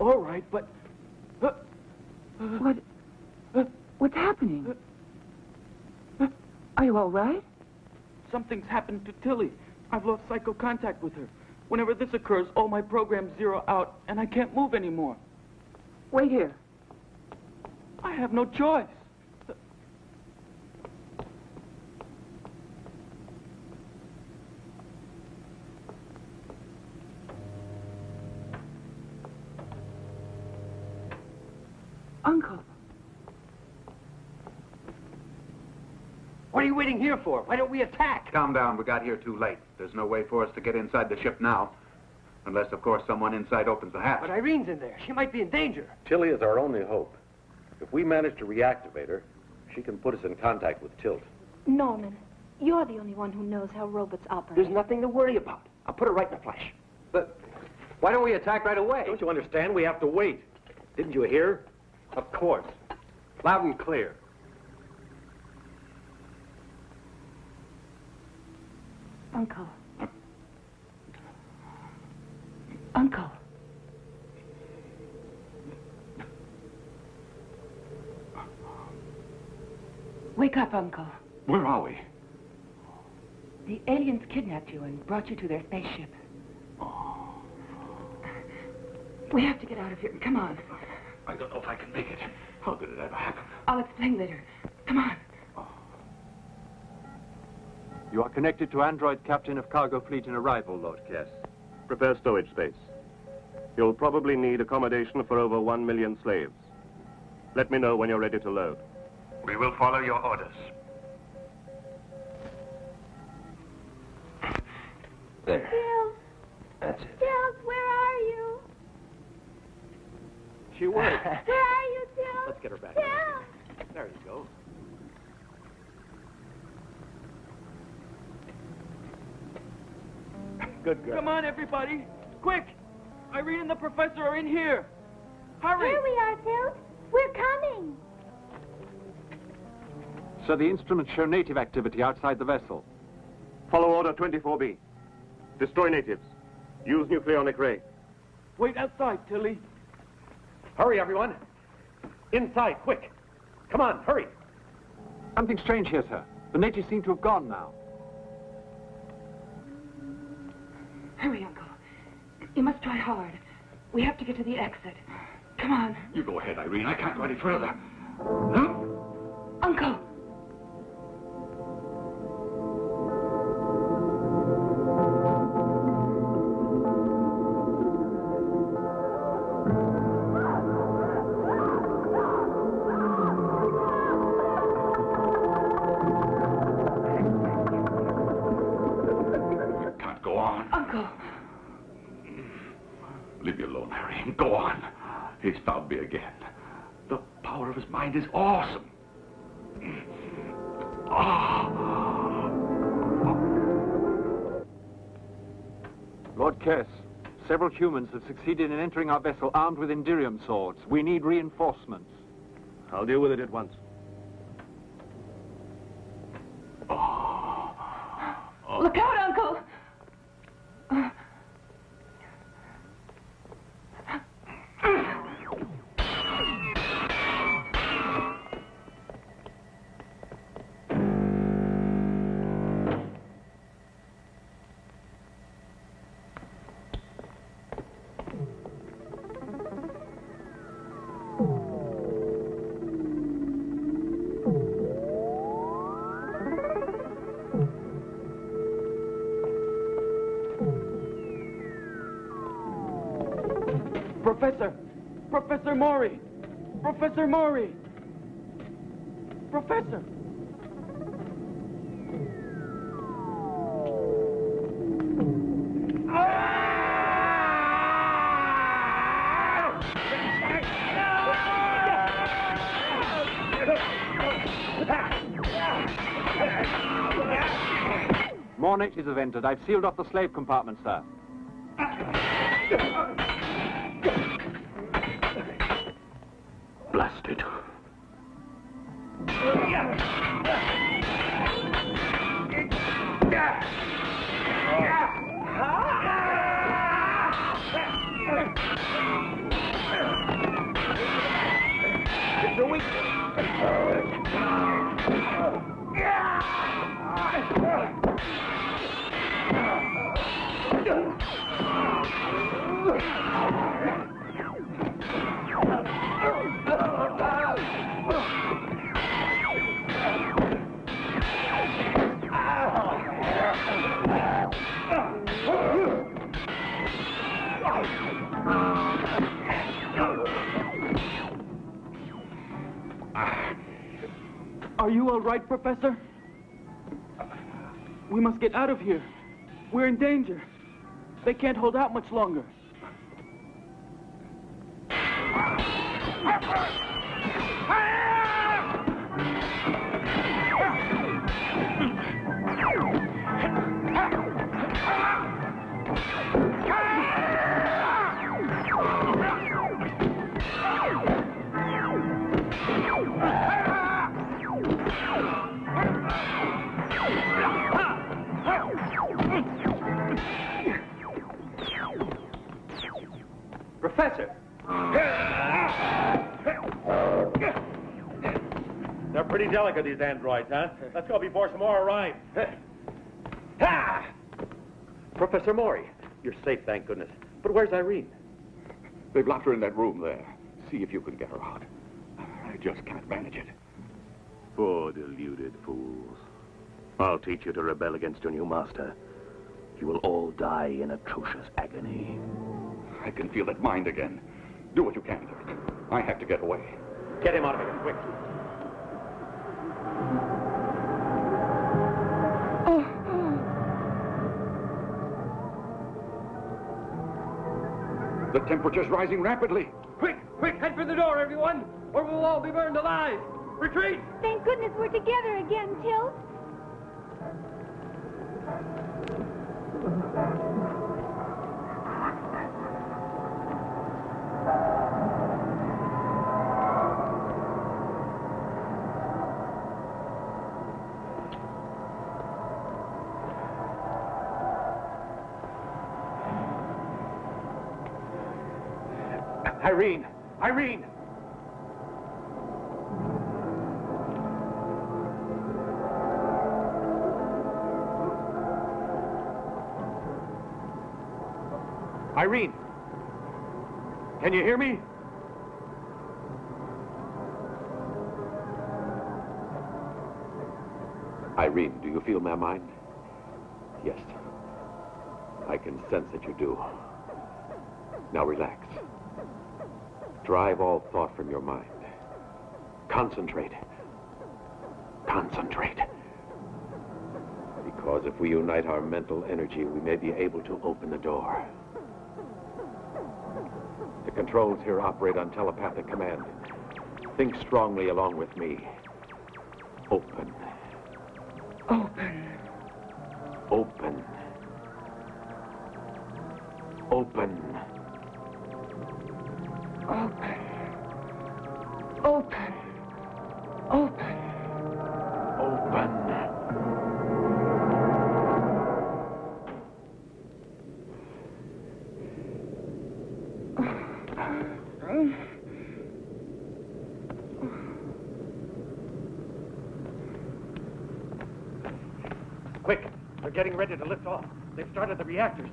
All right, but... What's happening? Are you all right? Something's happened to Tilly. I've lost psycho contact with her. Whenever this occurs, all my programs zero out, and I can't move anymore. Wait here. I have no choice. Uncle. What are you waiting here for? Why don't we attack? Calm down. We got here too late. There's no way for us to get inside the ship now. Unless, of course, someone inside opens the hatch. But Irene's in there. She might be in danger. Tilly is our only hope. If we manage to reactivate her, she can put us in contact with Tilt. Norman, you're the only one who knows how robots operate. There's nothing to worry about. I'll put her right in a flash. But why don't we attack right away? Don't you understand? We have to wait. Didn't you hear? Of course. Loud and clear. Uncle. Uncle. Wake up, Uncle. Where are we? The aliens kidnapped you and brought you to their spaceship. We have to get out of here. Come on. I don't know if I can make it. How could it ever happen? I'll explain later. Come on. You are connected to android captain of cargo fleet in arrival, Lord Kress. Prepare stowage space. You'll probably need accommodation for over 1 million slaves. Let me know when you're ready to load. We will follow your orders. There. Jill. That's it. Jill, where are you? She went. Where are you, Jill? Let's get her back. Jill. There you go. Good girl. Come on, everybody. Quick. Irene and the professor are in here. Hurry. Here we are, Jill. We're coming. So the instruments show native activity outside the vessel. Follow Order 24B. Destroy natives. Use nucleonic ray. Wait outside, Tilly. Hurry, everyone. Inside, quick. Come on, hurry. Something strange here, sir. The natives seem to have gone now. Hurry, Uncle. You must try hard. We have to get to the exit. Come on. You go ahead, Irene. I can't go any further. No? Uncle! Can't go on. Uncle! Leave me alone, Irene. Go on. He's found me again. The power of his mind is awesome. Lord Kress, several humans have succeeded in entering our vessel armed with Indirium swords. We need reinforcements. I'll deal with it at once. Look out, Uncle! Professor Maury! Professor Maury! Professor! More natives have entered. I've sealed off the slave compartment, sir. Blasted. So we... Are you all right, Professor? We must get out of here. We're in danger. They can't hold out much longer. Professor! They're pretty delicate, these androids, huh? Let's go before some more arrive. Professor Maury, you're safe, thank goodness. But where's Irene? They've locked her in that room there. See if you can get her out. I just can't manage it. Poor deluded fools. I'll teach you to rebel against your new master. You will all die in atrocious agony. I can feel that mind again. Do what you can, Dirk. I have to get away. Get him out of here, quick. The temperature's rising rapidly. Quick, quick, head for the door, everyone, or we'll all be burned alive. Retreat! Thank goodness we're together again, Till. Irene! Irene! Irene! Can you hear me? Irene, do you feel my mind? Yes. I can sense that you do. Now relax. Drive all thought from your mind. Concentrate. Concentrate. Because if we unite our mental energy, we may be able to open the door. The controls here operate on telepathic command. Think strongly along with me. Open. Open. Open. Open. Open. Open. Open. Open. Quick, they're getting ready to lift off. They've started the reactors.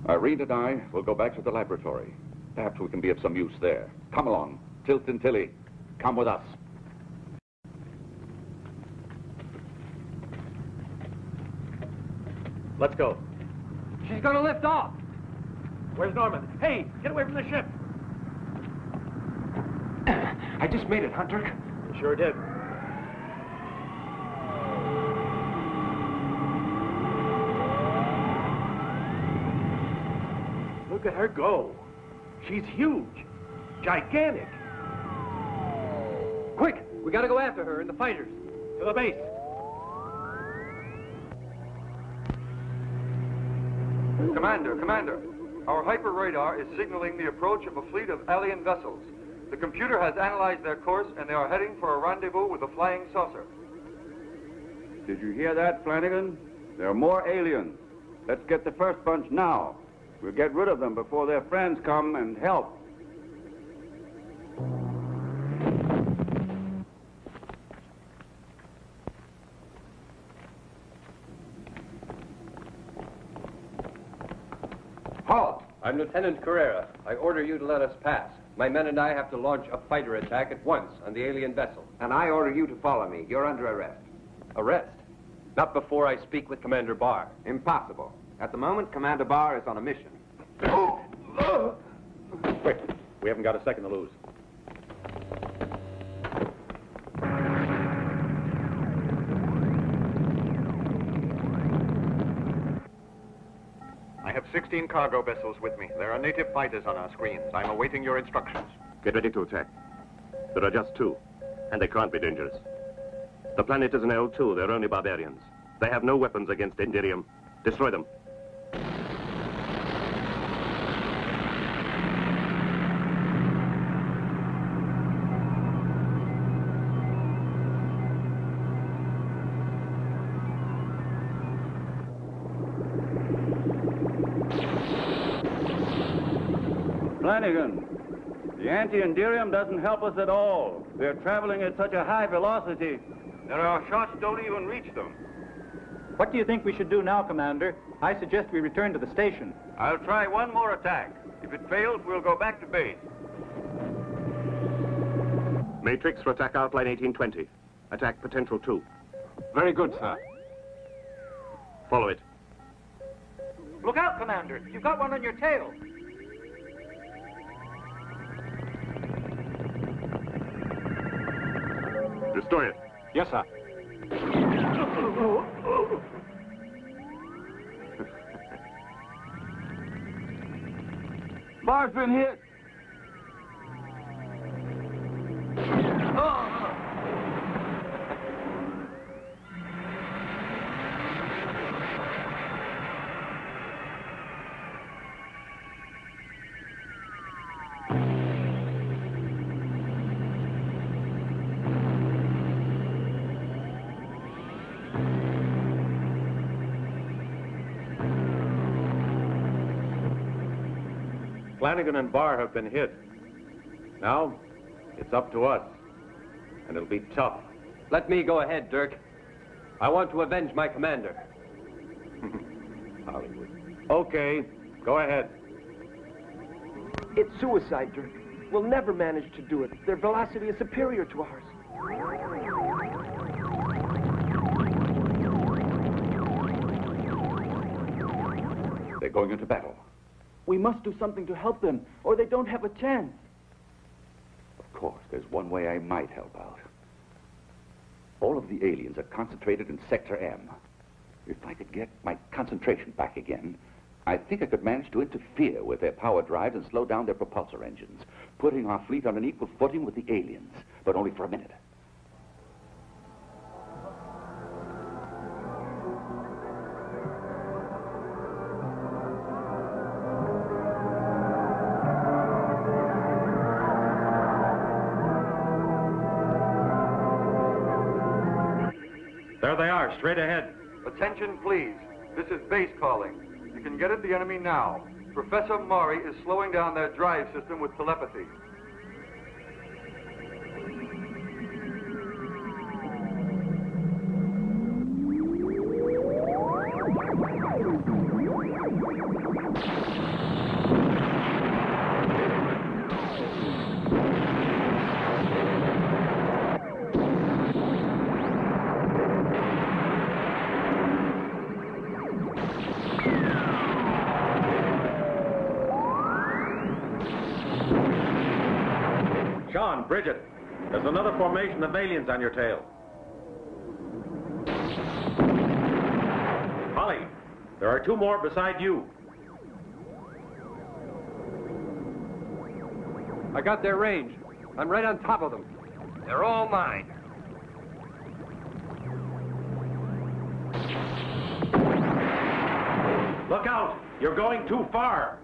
Irene and I will go back to the laboratory. Perhaps we can be of some use there. Come along. Tilt and Tilly, come with us. Let's go. She's gonna lift off. Where's Norman? Hey, get away from the ship. I just made it, Hunter. You sure did. Look at her go. She's huge. Gigantic. Quick, we gotta go after her and the fighters. To the base. Commander, our hyper radar is signaling the approach of a fleet of alien vessels. The computer has analyzed their course and they are heading for a rendezvous with a flying saucer. Did you hear that, Flanagan? There are more aliens. Let's get the first bunch now. We'll get rid of them before their friends come and help. Halt! I'm Lieutenant Carrera. I order you to let us pass. My men and I have to launch a fighter attack at once on the alien vessel. And I order you to follow me. You're under arrest. Arrest? Not before I speak with Commander Barr. Impossible. At the moment, Commander Barr is on a mission. Quick, we haven't got a second to lose. I have 16 cargo vessels with me. There are native fighters on our screens. I'm awaiting your instructions. Get ready to attack. There are just 2, and they can't be dangerous. The planet is an L2. They're only barbarians. They have no weapons against Indirium. Destroy them. Flanagan, the anti-Indirium doesn't help us at all. They're traveling at such a high velocity that our shots don't even reach them. What do you think we should do now, Commander? I suggest we return to the station. I'll try one more attack. If it fails, we'll go back to base. Matrix for attack outline 1820. Attack potential 2. Very good, sir. Follow it. Look out, Commander. You've got one on your tail. Destroy it. Yes, sir. Bar's been hit. Flanagan and Barr have been hit. Now, it's up to us. And it'll be tough. Let me go ahead, Dirk. I want to avenge my commander. Hollywood. Okay, go ahead. It's suicide, Dirk. We'll never manage to do it. Their velocity is superior to ours. They're going into battle. We must do something to help them, or they don't have a chance. Of course, there's one way I might help out. All of the aliens are concentrated in Sector M. If I could get my concentration back again, I think I could manage to interfere with their power drives and slow down their propulsor engines, putting our fleet on an equal footing with the aliens, but only for a minute. There they are, straight ahead. Attention, please. This is base calling. You can get at the enemy now. Professor Maury is slowing down their drive system with telepathy. John, Bridget, there's another formation of aliens on your tail. Holly, there are 2 more beside you. I got their range. I'm right on top of them. They're all mine. Look out! You're going too far!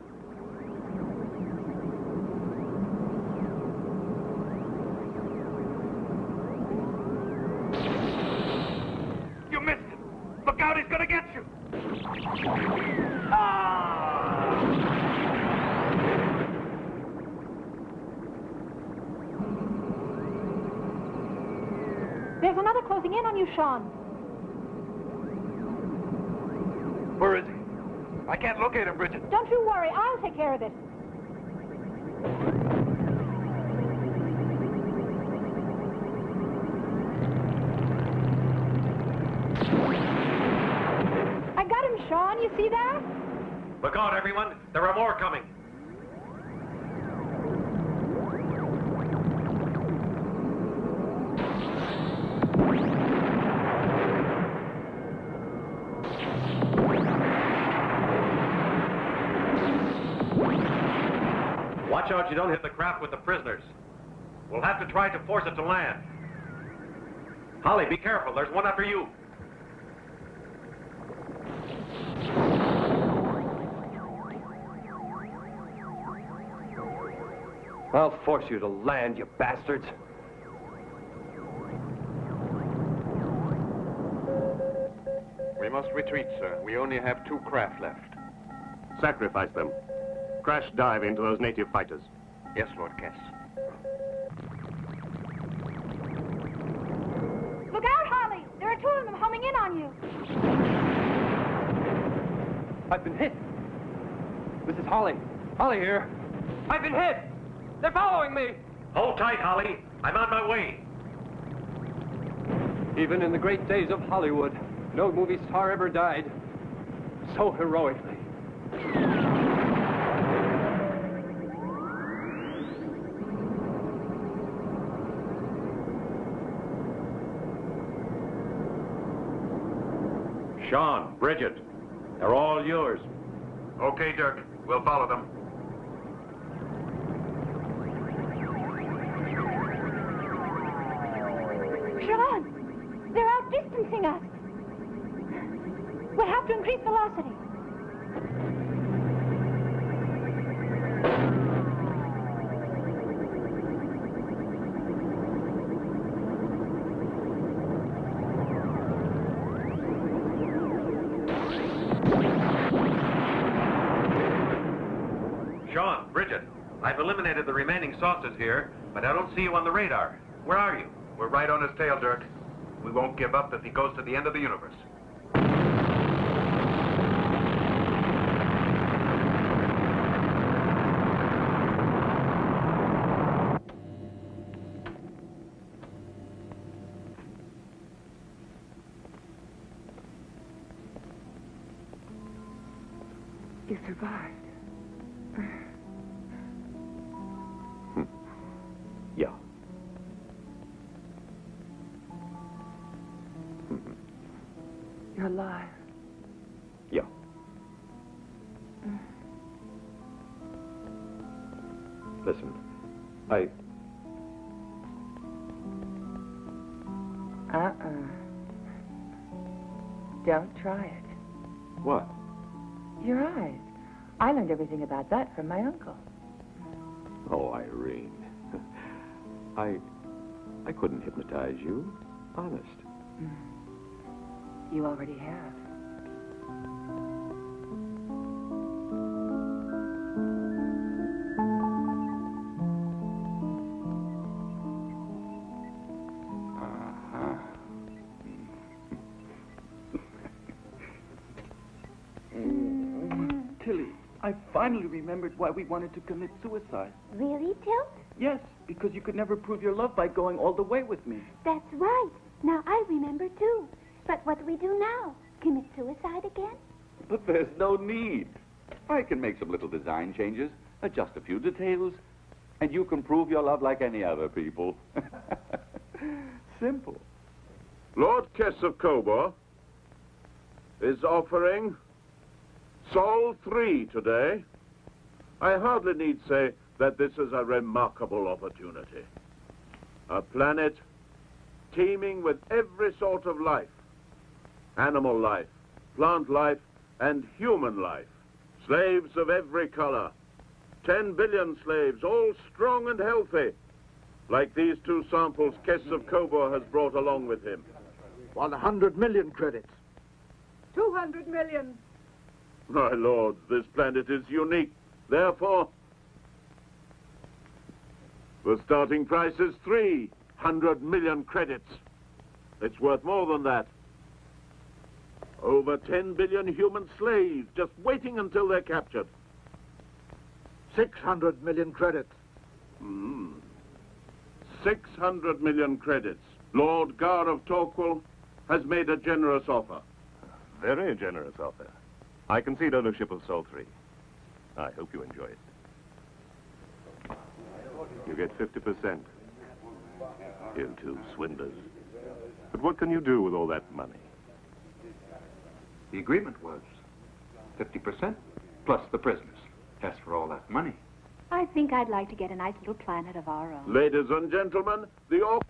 You missed it. Look out, he's gonna get you. There's another closing in on you, Sean. Where is he? I can't locate him, Bridget. Don't you worry. I'll take care of it. I got him, Sean. You see that? Look out, everyone. There are more coming. Watch out you don't hit the craft with the prisoners. We'll have to try to force it to land. Holly, be careful. There's one after you. I'll force you to land, you bastards. We must retreat, sir. We only have 2 craft left. Sacrifice them. Crash dive into those native fighters. Yes, Lord Kress. Look out, Holly! There are 2 of them homing in on you. I've been hit. This is Holly. Holly here. I've been hit. They're following me. Hold tight, Holly. I'm on my way. Even in the great days of Hollywood, no movie star ever died so heroically. Sean, Bridget, they're all yours. Okay, Dirk. We'll follow them. Sean, they're outdistancing us. We'll have to increase velocity. Sean, Bridget, I've eliminated the remaining saucers here, but I don't see you on the radar. Where are you? We're right on his tail, Dirk. We won't give up if he goes to the end of the universe. You survived. Yeah. You're alive. Yeah. Listen, Don't try it. What? Your eyes. I learned everything about that from my uncle. Oh, Irene. I couldn't hypnotize you. Honest. You already have. Tilly, I finally remembered why we wanted to commit suicide. Really, Tilt? Yes, because you could never prove your love by going all the way with me. That's right. Now I remember, too. But what do we do now? Commit suicide again? But there's no need. I can make some little design changes, adjust a few details, and you can prove your love like any other people. Simple. Lord Kress of Cobor is offering Sol 3 today. I hardly need say that this is a remarkable opportunity. A planet teeming with every sort of life. Animal life, plant life, and human life. Slaves of every color. 10 billion slaves, all strong and healthy, like these 2 samples Kress of Cobor has brought along with him. 100 million credits. 200 million. My lords, this planet is unique. Therefore, the starting price is 300 million credits. It's worth more than that. Over 10 billion human slaves just waiting until they're captured. 600 million credits. 600 million credits. Lord Gar of Torquil has made a generous offer. Very generous offer. I concede ownership of Sol 3. I hope you enjoy it. You get 50%. You two swindlers. But what can you do with all that money? The agreement was 50% plus the prisoners. As for all that money, I think I'd like to get a nice little planet of our own. Ladies and gentlemen, the offer...